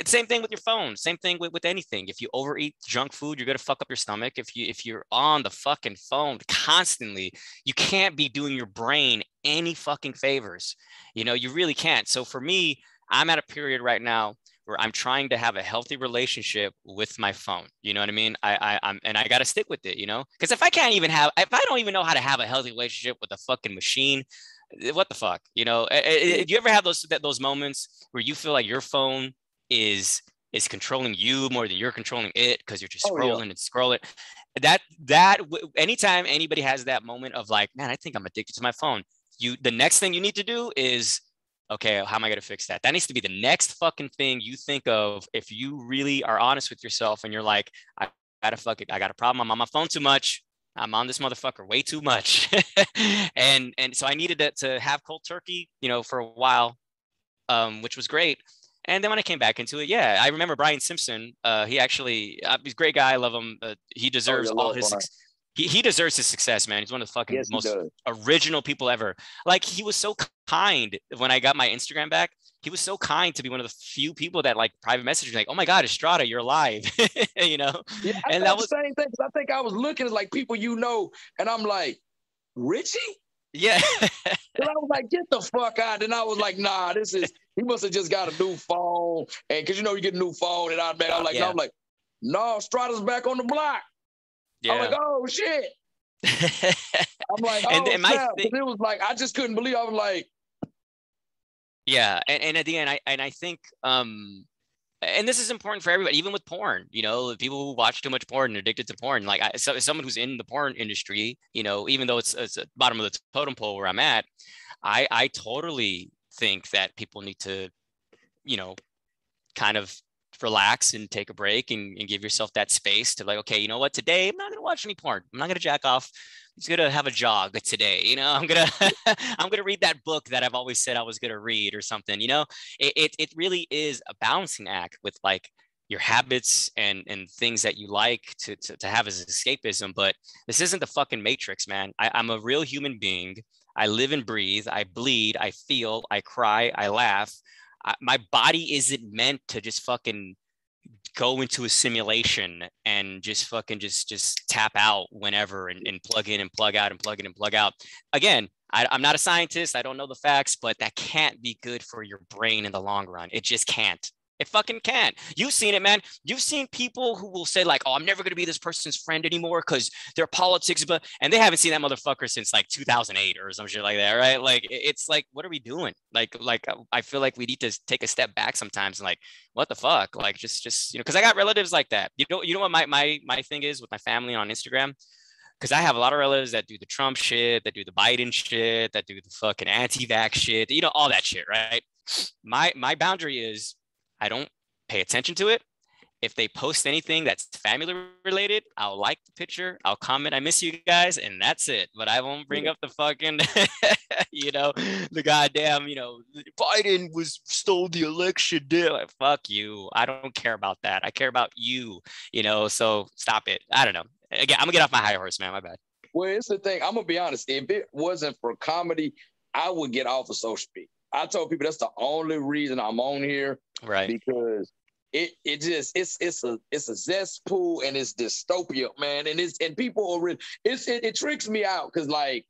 Same thing with your phone. Same thing with anything. If you overeat junk food, you're gonna fuck up your stomach. If you're on the fucking phone constantly, you can't be doing your brain any fucking favors. You know, you really can't. So for me, I'm at a period right now where I'm trying to have a healthy relationship with my phone. You know what I mean? I'm and I got to stick with it, you know, because if I don't even know how to have a healthy relationship with a fucking machine, what the fuck, you know? Do you ever have those moments where you feel like your phone is controlling you more than you're controlling it because you're just scrolling and scrolling? Anytime anybody has that moment of like, man, I think I'm addicted to my phone, the next thing you need to do is, okay, how am I going to fix that? That needs to be the next fucking thing you think of if you really are honest with yourself and you're like, I got a problem. I'm on my phone too much. I'm on this motherfucker way too much. and so I needed to have cold turkey, you know, for a while, which was great. And then when I came back into it, I remember Brian Simpson. He actually, he's a great guy. I love him. He deserves all his success. He deserves his success, man. He's one of the fucking most original people ever. Like, he was so kind when I got my Instagram back. He was so kind to be one of the few people that like private messaged me like, oh my God, Estrada, you're alive. You know?
Yeah, and that was the same thing. I think I was looking at like people, you know, and I'm like, Richie?
Yeah.
And I was like, get the fuck out. And I was like, nah, he must have just got a new phone. And because, you know, you get a new phone and I'm like, no, I'm like, no, Estrada's back on the block. Yeah. I'm like, oh shit. I'm like, oh, and it was like, I just couldn't believe. I was like,
yeah, and at the end, I think, and this is important for everybody, even with porn. You know, people who watch too much porn and are addicted to porn. Like, so someone who's in the porn industry, you know, even though it's at the bottom of the totem pole where I'm at, I totally think that people need to, you know, kind of relax and take a break and give yourself that space to like, okay, you know what, today I'm not going to watch any porn. I'm not going to jack off. I'm just going to have a jog today. You know, I'm going to read that book that I've always said I was going to read or something. You know, it really is a balancing act with like your habits and things that you like to have as escapism. But this isn't the fucking Matrix, man. I'm a real human being. I live and breathe. I bleed. I feel. I cry. I laugh. My body isn't meant to just fucking go into a simulation and just fucking just tap out whenever and plug in and plug out and plug in and plug out. Again, I'm not a scientist. I don't know the facts, but that can't be good for your brain in the long run. It just can't. It fucking can't. You've seen it, man. You've seen people who will say like, oh, I'm never going to be this person's friend anymore because their politics, and they haven't seen that motherfucker since like 2008 or some shit like that, right? Like, it's like, what are we doing? Like I feel like we need to take a step back sometimes and like, what the fuck? Like, just you know, because I got relatives like that. You know what my thing is with my family on Instagram? Because I have a lot of relatives that do the Trump shit, that do the Biden shit, that do the fucking anti-vax shit, you know, all that shit, right? My boundary is, I don't pay attention to it. If they post anything that's family related, I'll like the picture. I'll comment, I miss you guys, and that's it. But I won't bring up the fucking, you know, the goddamn, you know, Biden stole the election. Like, fuck you. I don't care about that. I care about you, you know, so stop it. I don't know. Again, I'm gonna get off my high horse, man. My bad.
Well, it's the thing. I'm gonna be honest. If it wasn't for comedy, I would get off of social media. I told people that's the only reason I'm on here, right? Because it's a cesspool and it's dystopia, man. And people are really, it tricks me out because like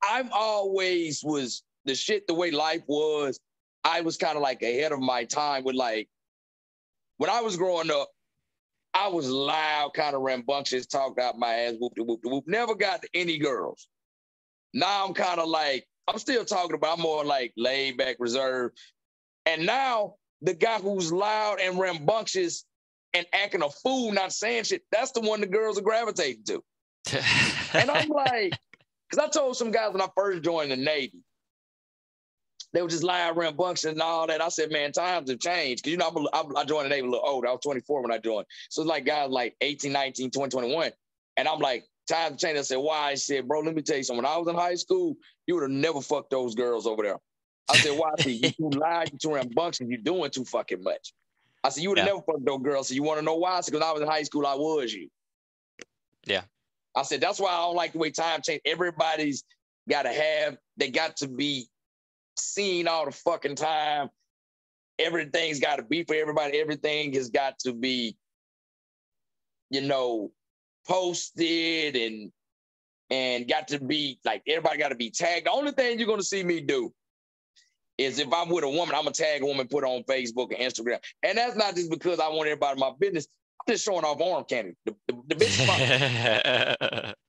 I'm always was the shit the way life was. I was kind of like ahead of my time with like when I was growing up. I was loud, kind of rambunctious, talked out my ass, whoop de whoop de whoop. Never got any girls. Now I'm kind of like, I'm still talking about, I'm more like laid back, reserved. And now the guy who's loud and rambunctious and acting a fool, not saying shit, that's the one the girls are gravitating to. And I'm like, because I told some guys when I first joined the Navy, they were just loud, rambunctious and all that. I said, man, times have changed. Because, you know, I joined the Navy a little older. I was 24 when I joined. So it's like guys like 18, 19, 20, 21. And I'm like, times have changed. I said, why? I said, bro, let me tell you something. When I was in high school, you would have never fucked those girls over there. I said, why? I said, you too loud, you too rambunctious, you doing too fucking much. I said, you would have never fucked those girls. So you want to know why? I said, because I was in high school, I was you.
Yeah.
I said, that's why I don't like the way time changed. Everybody's got to have, they got to be seen all the fucking time. Everything's got to be for everybody. Everything has got to be, you know, posted and got to be, like, everybody got to be tagged. The only thing you're going to see me do is if I'm with a woman, I'm going to tag a woman, put it on Facebook and Instagram. And that's not just because I want everybody in my business. I'm just showing off arm candy. The bitch is fine.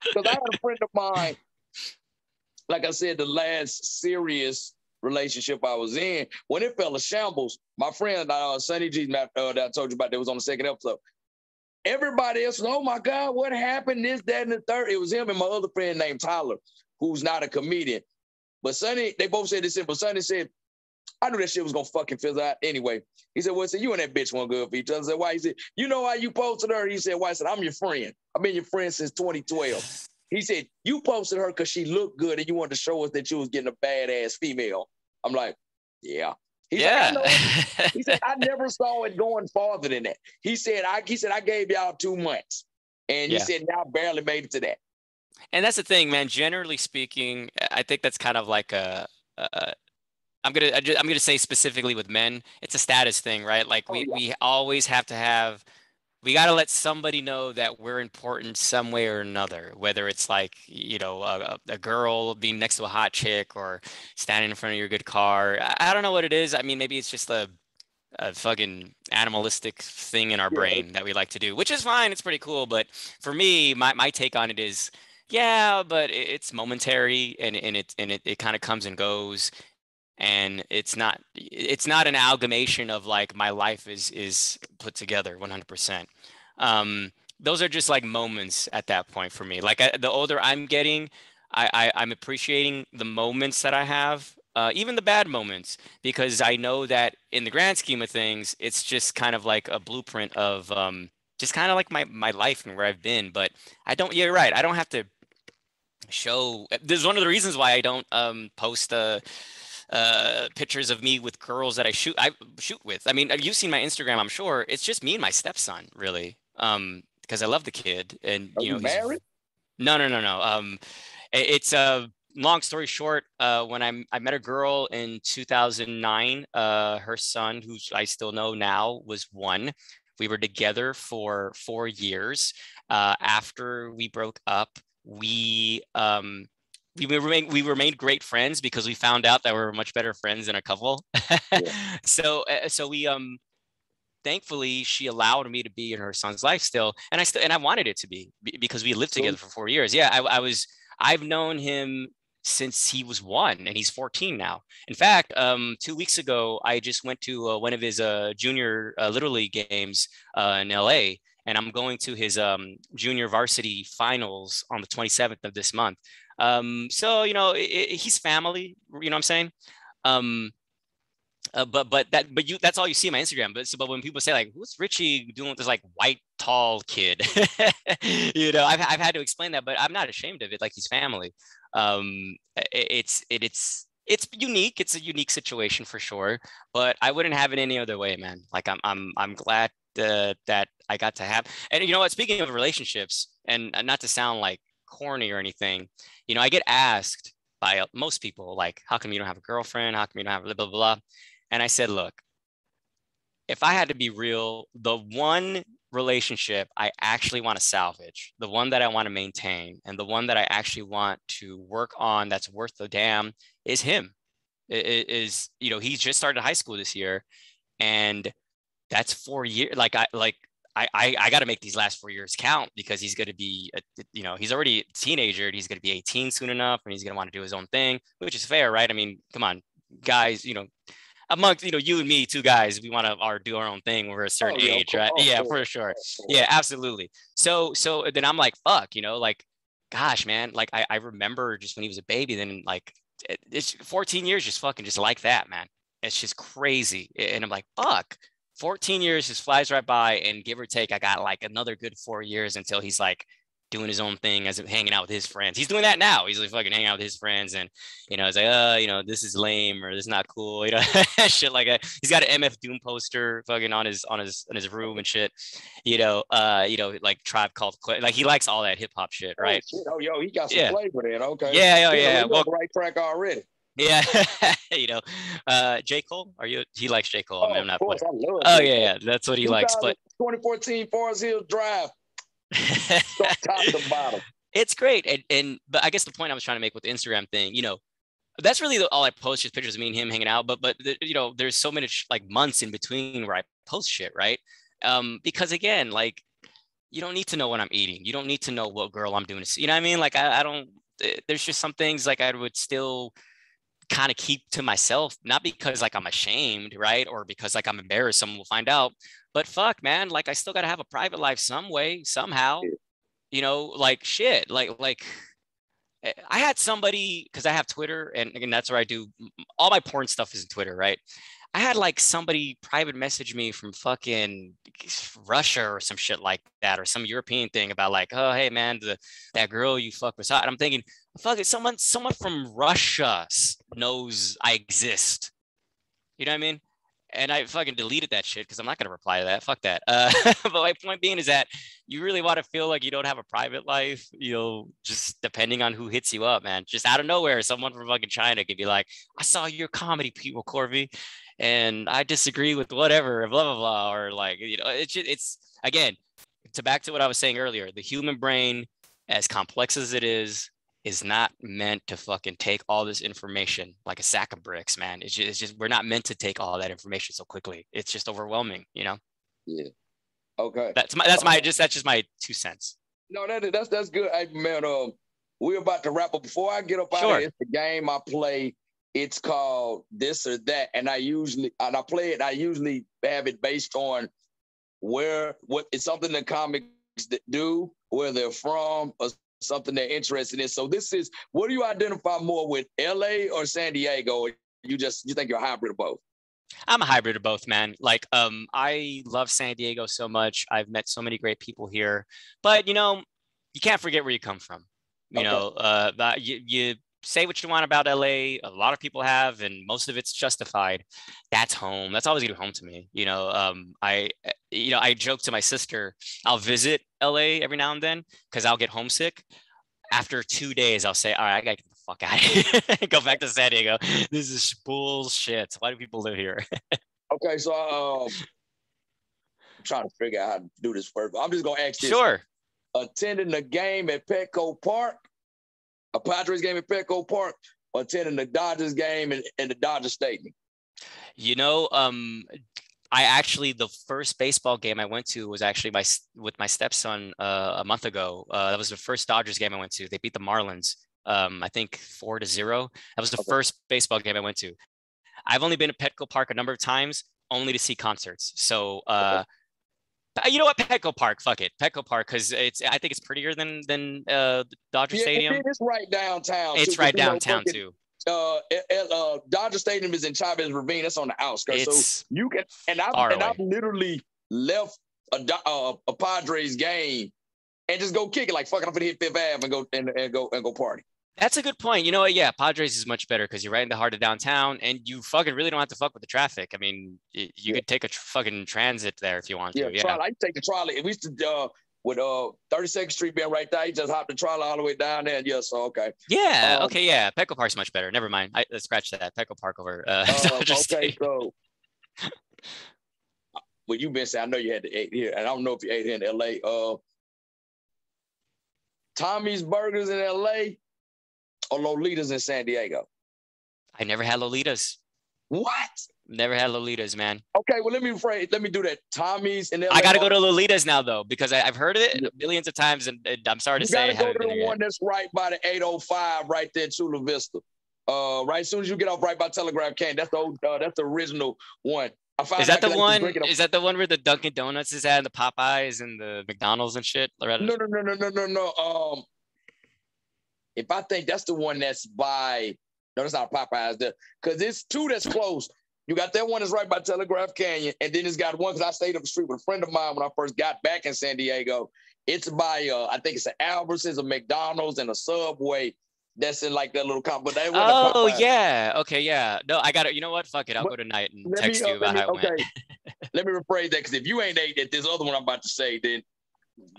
Because I had a friend of mine, like I said, the last serious relationship I was in, when it fell to shambles, my friend, Sonny G, that I told you about, that was on the second episode, everybody else was, oh my God, what happened? This, that, and the third. It was him and my other friend named Tyler, who's not a comedian. But Sonny, they both said the same, but Sonny said, I knew that shit was gonna fucking fizzle out anyway. He said, well, so you and that bitch weren't good for each other. I said, why? He said, you know how you posted her? He said, why? I said, I'm your friend. I've been your friend since 2012. He said, you posted her because she looked good and you wanted to show us that you was getting a badass female. I'm like, yeah. He's like, I know. He said, I never saw it going farther than that. He said, I gave y'all 2 months. And he said, y'all barely made it to that.
And that's the thing, man. Generally speaking, I think that's kind of like I'm gonna say specifically with men, it's a status thing, right? Like we always have to have, we got to let somebody know that we're important some way or another, whether it's like, you know, a girl being next to a hot chick or standing in front of your good car. I don't know what it is. I mean, maybe it's just a fucking animalistic thing in our brain that we like to do, which is fine. It's pretty cool. But for me, my take on it is, yeah, but it's momentary and it kind of comes and goes. And it's not an amalgamation of like my life is put together 100%. Those are just like moments at that point for me. Like the older I'm getting, I'm appreciating the moments that I have, even the bad moments, because I know that in the grand scheme of things, it's just kind of like a blueprint of just kind of like my life and where I've been. But I don't, you're right, I don't have to show. This is one of the reasons why I don't post pictures of me with girls that I shoot with. I mean, you've seen my Instagram, I'm sure. It's just me and my stepson, really, because I love the kid. And
you know, he's married.
No. It's a long story short. When I met a girl in 2009, her son, who I still know now, was 1. We were together for 4 years. After we broke up, we remained great friends because we found out that we were much better friends than a couple. So we thankfully she allowed me to be in her son's life still, and I wanted it to be because we lived together for 4 years. Yeah, I've known him since he was 1, and he's 14 now. In fact, 2 weeks ago, I just went to one of his junior Little League games in LA, and I'm going to his junior varsity finals on the 27th of this month. So, you know, he's family, you know what I'm saying? That's all you see on my Instagram. But when people say like, what's Richie doing with this like white, tall kid? You know, I've had to explain that, but I'm not ashamed of it. Like, he's family. It's unique. It's a unique situation for sure, but I wouldn't have it any other way, man. Like I'm glad that I got to have, and you know what, speaking of relationships, and not to sound like corny or anything, you know, I get asked by most people, like, how come you don't have a girlfriend? How come you don't have blah, blah, blah? And I said, look, if I had to be real, the one relationship I actually want to salvage, the one that I want to maintain, and the one that I actually want to work on that's worth the damn is him. It is, you know, he's just started high school this year, and that's 4 years. I got to make these last 4 years count because he's going to be, he's already a teenager and he's going to be 18 soon enough and he's going to want to do his own thing, which is fair, right? I mean, come on, guys, amongst, you and me, two guys, we want to do our own thing when we're a certain age, right? Yeah, for sure. Yeah, absolutely. So then I'm like, fuck, like, gosh, man, like I remember just when he was a baby, then like it's 14 years just fucking just like that, man. It's just crazy. And I'm like, fuck, 14 years just flies right by, and give or take, I got like another good 4 years until he's like doing his own thing, as hanging out with his friends. He's doing that now. He's like fucking hanging out with his friends, and it's like, this is lame, or this is not cool, shit like that. He's got an MF Doom poster fucking on his room and shit, like Tribe Called Quest. Like he likes all that hip hop shit, right?
Oh, yo, he got some flavor then. Okay.
Yeah.
Well, the right track already.
Yeah, J. Cole. He likes J. Cole.
Oh, I mean, I'm not. Of course, I love.
Oh yeah, that's what he likes. But
2014 Forest Hills Drive. Top to bottom.
It's great, but I guess the point I was trying to make with the Instagram thing, that's really all I post, just pictures of me and him hanging out. But there's so many like months in between where I post shit, right? Because again, like you don't need to know what I'm eating. You don't need to know what girl I'm doing. You know what I mean? Like I don't. There's just some things like I would still kind of keep to myself, not because like I'm ashamed, right? Or because like I'm embarrassed, someone will find out. But fuck, man, like I still got to have a private life some way, somehow, like shit, like I had somebody, because I have Twitter, and again, that's where I do all my porn stuff is in Twitter, right? I had like somebody private message me from fucking Russia or some shit like that, or some European thing about like, oh, hey man, that girl you fuck was hot. And I'm thinking, fuck it, someone from Russia knows I exist. You know what I mean? And I fucking deleted that shit because I'm not going to reply to that. Fuck that. But my point being is that you really want to feel like you don't have a private life, just depending on who hits you up, man. Just out of nowhere, someone from fucking China could be like, I saw your comedy, People Corby, and I disagree with whatever, blah, blah, blah. Or like, it's again, back to what I was saying earlier, the human brain, as complex as it is not meant to fucking take all this information like a sack of bricks, man. It's just we're not meant to take all that information so quickly. It's just overwhelming,
Yeah. Okay.
That's just my 2 cents.
No, that's good. Hey, man, we're about to wrap up. Before I get up out of here, it's the game I play. It's called This or That, and I play it. I usually have it based on what it's something that comics that do, where they're from, or something they're interested in. So this is, what do you identify more with, LA or San Diego? Or you think you're a hybrid of both?
I'm a hybrid of both, man. Like, I love San Diego so much. I've met so many great people here, but you can't forget where you come from. You say what you want about LA. A lot of people have, and most of it's justified. That's home. That's always gonna be home to me. I joke to my sister, I'll visit LA every now and then because I'll get homesick. After 2 days, I'll say, all right, I gotta get the fuck out of here. Go back to San Diego. This is bullshit. Why do people live here?
Okay, so I'm trying to figure out how to do this first. I'm just gonna ask this.
Sure.
Attending a game at Petco Park, a Padres game at Petco Park, or attending the Dodgers game in the Dodger Stadium?
The first baseball game I went to was actually with my stepson a month ago. That was the first Dodgers game I went to. They beat the Marlins, I think 4-0. That was the first baseball game I went to. I've only been to Petco Park a number of times, only to see concerts. So, you know what? Petco Park, fuck it, Petco Park, because I think it's prettier than the Dodger Stadium.
It's right downtown.
It's right downtown too.
Dodger Stadium is in Chavez Ravine. That's on the outskirts. So you can, I've literally left a Padres game and just go kick it. Like, fuck it, I'm gonna hit Fifth Ave and go party.
That's a good point. You know what? Yeah, Padres is much better because you're right in the heart of downtown, and you fucking really don't have to fuck with the traffic. I mean, you could take a fucking transit there if you want to. Yeah,
I take the trolley. We used to with 32nd Street being right there, you just hop the trolley all the way down there. And so okay.
Yeah. Okay. Yeah. Petco Park's much better. Never mind. Let's scratch that. Petco Park over.
Okay. So, well, you've been saying, I know you had to eat here, and I don't know if you ate here in LA. Tommy's Burgers in LA or Lolita's in San Diego?
I never had Lolita's.
What?
Never had Lolitas, man.
Okay, well, let me do that. Tommy's in LA.
I got to go to Lolitas now, though, because I've heard of it millions of times, and I'm sorry to say I haven't been there yet.
You got to go to the one that's right by the 805, right there in Chula Vista. Right as soon as you get off right by Telegraph Canyon, that's the old, that's the original one.
Is that the one? Is that the one where the Dunkin' Donuts is at, and the Popeyes and the McDonald's and shit?
No. If I think that's the one that's by, no, that's not Popeyes there, because it's two that's close. You got that one that's right by Telegraph Canyon, and then it's got one because I stayed up the street with a friend of mine when I first got back in San Diego. It's by, I think it's an Albertsons, a McDonald's, and a Subway. That's in like that little comp. But
oh yeah, okay, yeah. No, I got it. You know what? Fuck it. I'll go tonight and text you about how it went.
Let me rephrase that, because if you ain't ate at this other one I'm about to say, then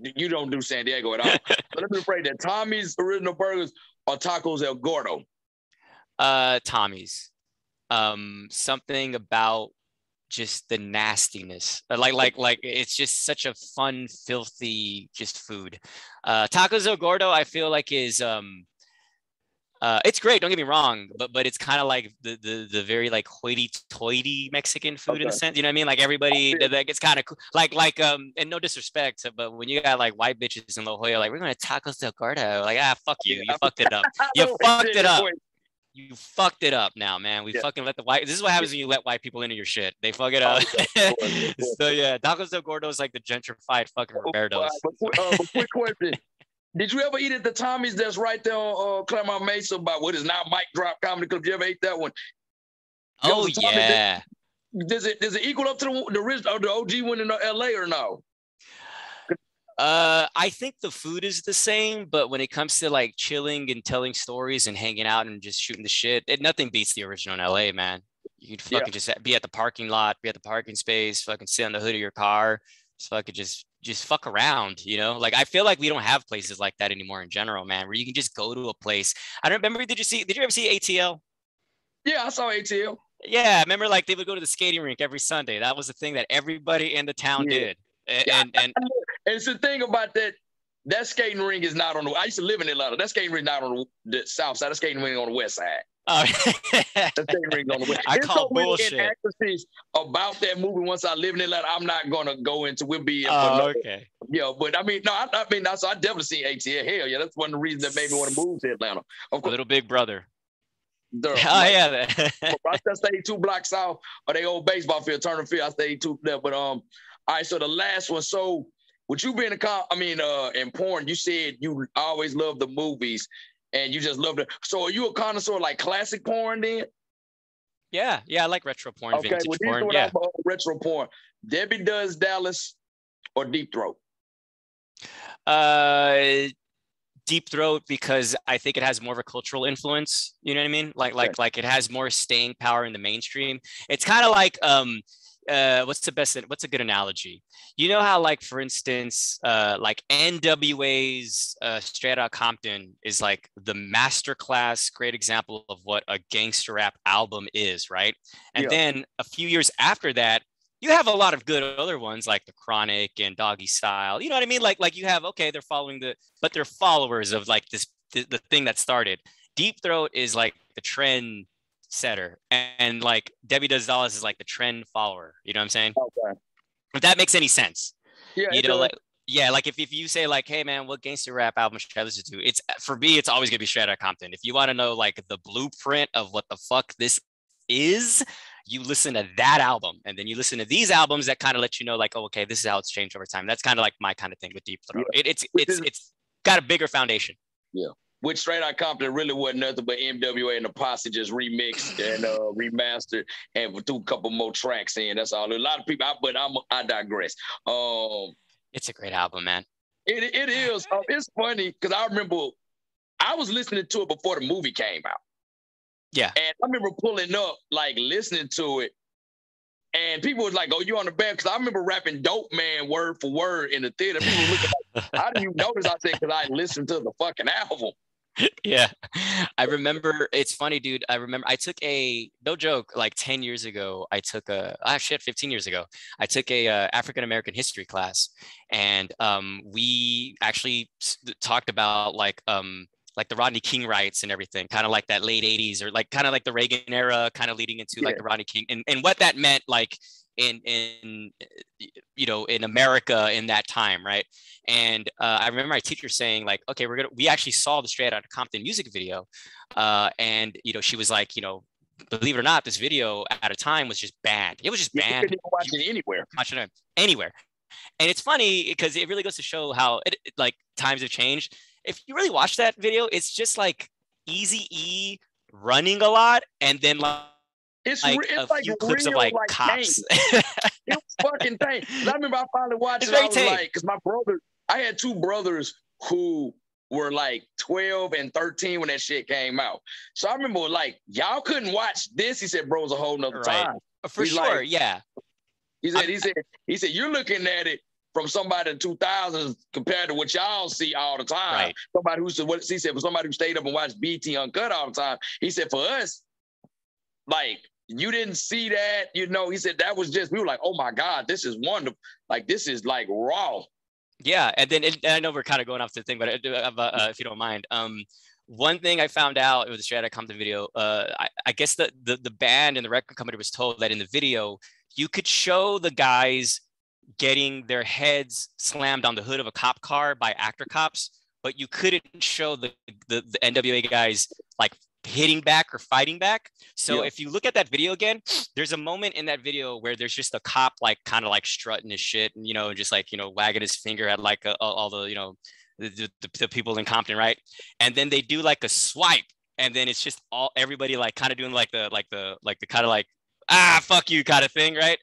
you don't do San Diego at all. But let me rephrase that. Tommy's Original Burgers or Tacos El Gordo?
Tommy's. Something about just the nastiness. Like it's just such a fun, filthy, just food. Tacos El Gordo, I feel like is it's great, don't get me wrong, but it's kind of like the very like hoity-toity Mexican food in a sense, you know what I mean? Like everybody that gets kind of cool. Like and no disrespect, but when you got like white bitches in La Jolla, like we're going to Tacos del Gordo, like fuck you, you fucked it up. You fucked it up. You fucked it up now, man. We fucking let the white. This is what happens when you let white people into your shit. They fuck it up. So yeah, Tacos del Gordo is like the gentrified fucking Roberto's.
Quick question. Did you ever eat at the Tommy's that's right there on Claremont Mesa by what is now Mike Drop Comedy Club? Did you ever ate that one?
Oh yeah.
Does it equal up to the OG one in LA or no?
I think the food is the same, but when it comes to like chilling and telling stories and hanging out and just shooting the shit, nothing beats the original in LA, man. You could fucking just be at the parking lot, be at the parking space, fucking sit on the hood of your car, fucking just fuck around, you know? Like I feel like we don't have places like that anymore in general, man, where you can just go to a place. I don't remember, did you ever see ATL?
Yeah, I saw ATL.
Yeah, I remember like they would go to the skating rink every Sunday. That was the thing that everybody in the town did. And
it's the thing about that skating rink is not on the, I used to live in Atlanta. That skating rink not on the south side. That skating rink on the west side.
Oh,
that skating rink on the west.
I call bullshit.
Inaccuracies about that movie once I live in Atlanta. I'm not gonna go into. We'll be.
Okay.
Yeah, but I mean, no, I mean, so I definitely seen ATL. Hell yeah, that's one of the reasons that made me want to move to Atlanta. Of course,
Little Big Brother.
I stayed 2 blocks south of the old baseball field, Turner Field. I stayed 2 there, but all right. So the last one. So with you being in porn, you said you always loved the movies and you just loved it. So are you a connoisseur like classic porn then?
Yeah, I like retro porn, vintage porn. Yeah,
retro porn. Debbie Does Dallas or Deep Throat?
Deep Throat, because I think it has more of a cultural influence. You know what I mean? Like it has more staying power in the mainstream. It's kind of like what's a good analogy? You know how, like, for instance, like NWA's Straight Outta Compton is like the masterclass, great example of what a gangster rap album is, right? And then a few years after that, you have a lot of good other ones like The Chronic and Doggy Style. You know what I mean? Like you have, okay, they're but they're followers of like the thing that started. Deep Throat is like the trend setter, and like Debbie Does Dallas is like the trend follower. You know what I'm saying?
Okay.
If that makes any sense.
Yeah.
You know, like if you say like, hey man, what gangster rap album should I listen to? It's, for me, it's always gonna be Straight Outta Compton. If you want to know like the blueprint of what the fuck this is, you listen to that album, and then you listen to these albums that kind of let you know like, oh, okay, this is how it's changed over time. That's kind of like my kind of thing with Deep Throat. Yeah. It's got a bigger foundation.
Yeah. Which Straight Outta Compton really wasn't nothing but MWA and the Posse just remixed and remastered and threw a couple more tracks in. That's all. A lot of people, I digress.
It's a great album, man.
It is. It's funny because I remember I was listening to it before the movie came out.
Yeah. And
I remember pulling up, like listening to it, and people was like, "Oh, you on the band?" Because I remember rapping "Dope Man" word for word in the theater. People were looking like, "How do you notice?" I said, "Because I listened to the fucking album."
Yeah. I remember, it's funny, dude. I remember I took no joke, like 10 years ago, 15 years ago, I took a African-American history class. And we actually talked about like like the Rodney King riots and everything, kind of like that late 80s, or like kind of like the Reagan era, kind of leading into like the Rodney King, and what that meant like in you know, in America in that time, right? And I remember my teacher saying like, okay, we actually saw the Straight Outta Compton music video, and you know, she was like, you know, believe it or not, this video at a time was just banned. It was just banned.
You couldn't watch it anywhere.
Watch it anywhere. And it's funny because it really goes to show how like times have changed. If you really watch that video, it's just like Eazy-E running a lot, and then like
it's
a
like
few clips of like cops.
It was fucking tame. I remember I finally watched it. I was like, because my brother, I had two brothers who were like 12 and 13 when that shit came out. So I remember like, y'all couldn't watch this. He said, bro, it was a whole nother time.
For sure, yeah.
He said, you're looking at it from somebody in 2000s compared to what y'all see all the time.
Right.
Somebody who said, what he said, for somebody who stayed up and watched BT Uncut all the time. He said, for us, like, you didn't see that, you know. He said that was just, we were like, oh my God, this is wonderful. Like, this is like raw.
Yeah, and then I know we're kind of going off the thing, but if you don't mind, one thing I found out with the Straight Outta Compton video, I guess the band and the record company was told that in the video you could show the guys getting their heads slammed on the hood of a cop car by actor cops, but you couldn't show the NWA guys like hitting back or fighting back. So if you look at that video again, there's a moment in that video where there's just a cop like kind of like strutting his shit, and you know, just like, you know, wagging his finger at like all the, you know, the people in Compton, right? And then they do like a swipe, and then it's just everybody like kind of doing like the kind of like fuck you kind of thing, right?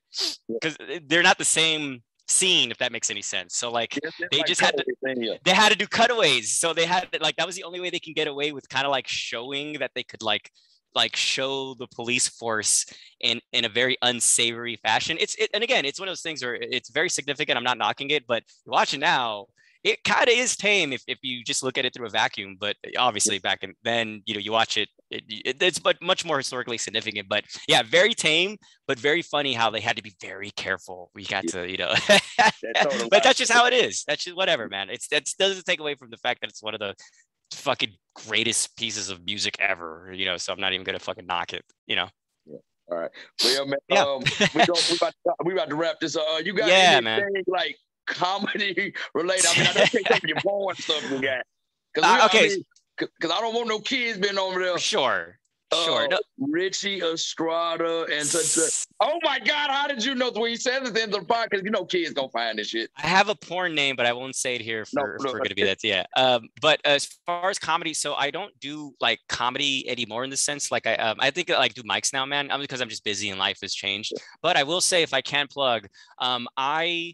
Because they're not the same scene, if that makes any sense. So like they just had to do cutaways. So they had like, that was the only way they can get away with kind of like showing that they could like show the police force in a very unsavory fashion. And again, it's one of those things where it's very significant. I'm not knocking it, but watching now, it kind of is tame if you just look at it through a vacuum. But obviously back then, you know, you watch it, it's much more historically significant. But yeah, very tame, but very funny how they had to be very careful. We got to, you know, but that's just how it is. That's just whatever, man. That doesn't take away from the fact that it's one of the fucking greatest pieces of music ever, you know. So I'm not even gonna fucking knock it, you know.
All right. Well, man, we about to wrap this up. You got anything
man,
like comedy related? I mean, I don't take some of your porn stuff you got. Because I don't want no kids being over there.
Sure. No.
Richie, Estrada, and such. Oh my God! How did you know when you said it in the podcast? You know, kids gonna find this shit.
I have a porn name, but I won't say it here for gonna be that. Yeah. But as far as comedy, so I don't do like comedy anymore in the sense like I think I like do mics now, man. Because I'm just busy and life has changed. But I will say, if I can plug, I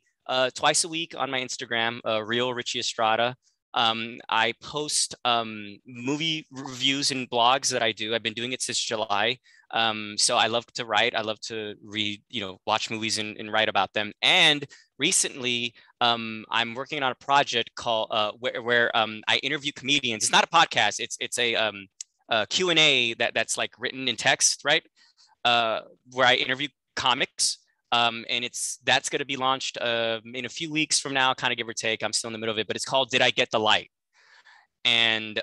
twice a week on my Instagram, Real Richie Estrada. I post movie reviews and blogs that I do. I've been doing it since July. So I love to write. I love to read, you know, watch movies and write about them. And recently, I'm working on a project called where I interview comedians. It's not a podcast. It's a Q&A that's like written in text, right? Where I interview comics. And that's going to be launched in a few weeks from now, kind of give or take. I'm still in the middle of it, but it's called Did I Get the Light? And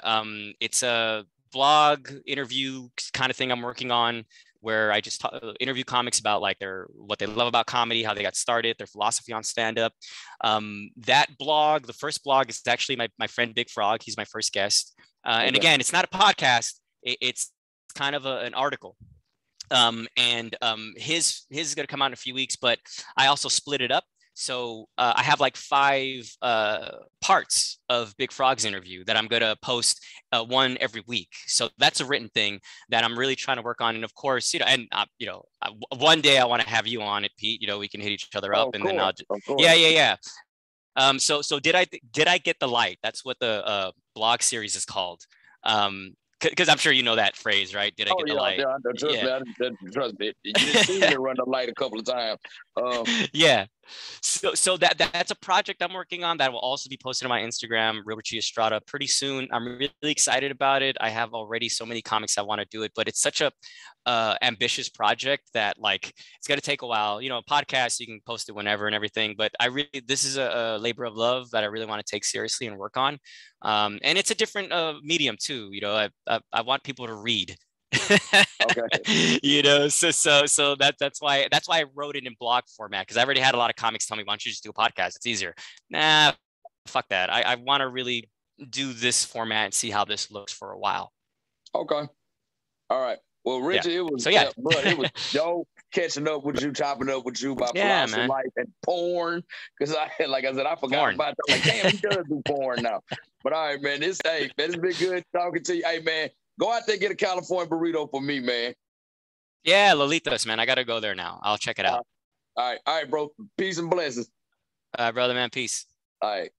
it's a blog interview kind of thing I'm working on, where I just interview comics about like what they love about comedy, how they got started, their philosophy on stand-up. That blog, the first blog, is actually my friend Big Frog. He's my first guest. And again, it's not a podcast. It's kind of an article. His is going to come out in a few weeks, but I also split it up. So I have like 5 parts of Big Frog's interview that I'm going to post one every week. So that's a written thing that I'm really trying to work on. And of course, you know, and you know, one day I want to have you on it, Pete. You know, we can hit each other up, and then I'll yeah. So did I get the light? That's what the blog series is called. Because I'm sure you know that phrase, right? Did I get the light?
Trust me. You didn't see me run the light a couple of times.
Yeah. So that's a project I'm working on that will also be posted on my Instagram, Richie Estrada, pretty soon. I'm really excited about it. I have already so many comics I want to do it, but it's such a ambitious project that like it's going to take a while. You know, a podcast you can post it whenever and everything, but this is a labor of love that I really want to take seriously and work on. And it's a different medium too. You know, I want people to read.
Okay.
You know, so that's why I wrote it in blog format, because I already had a lot of comics tell me, why don't you just do a podcast? It's easier. Nah, fuck that. I want to really do this format and see how this looks for a while.
Okay. All right. Well, Richie, it was bro, it was dope catching up with you, chopping up with you about philosophy, life, and porn. Because I forgot about that. Like, damn, he does do porn now. But all right, man, it's been good talking to you. Hey, man, go out there and get a California burrito for me, man.
Yeah, Lolitas, man. I got to go there now. I'll check it out.
All right, bro. Peace and blessings.
Brother, man. Peace.
All right.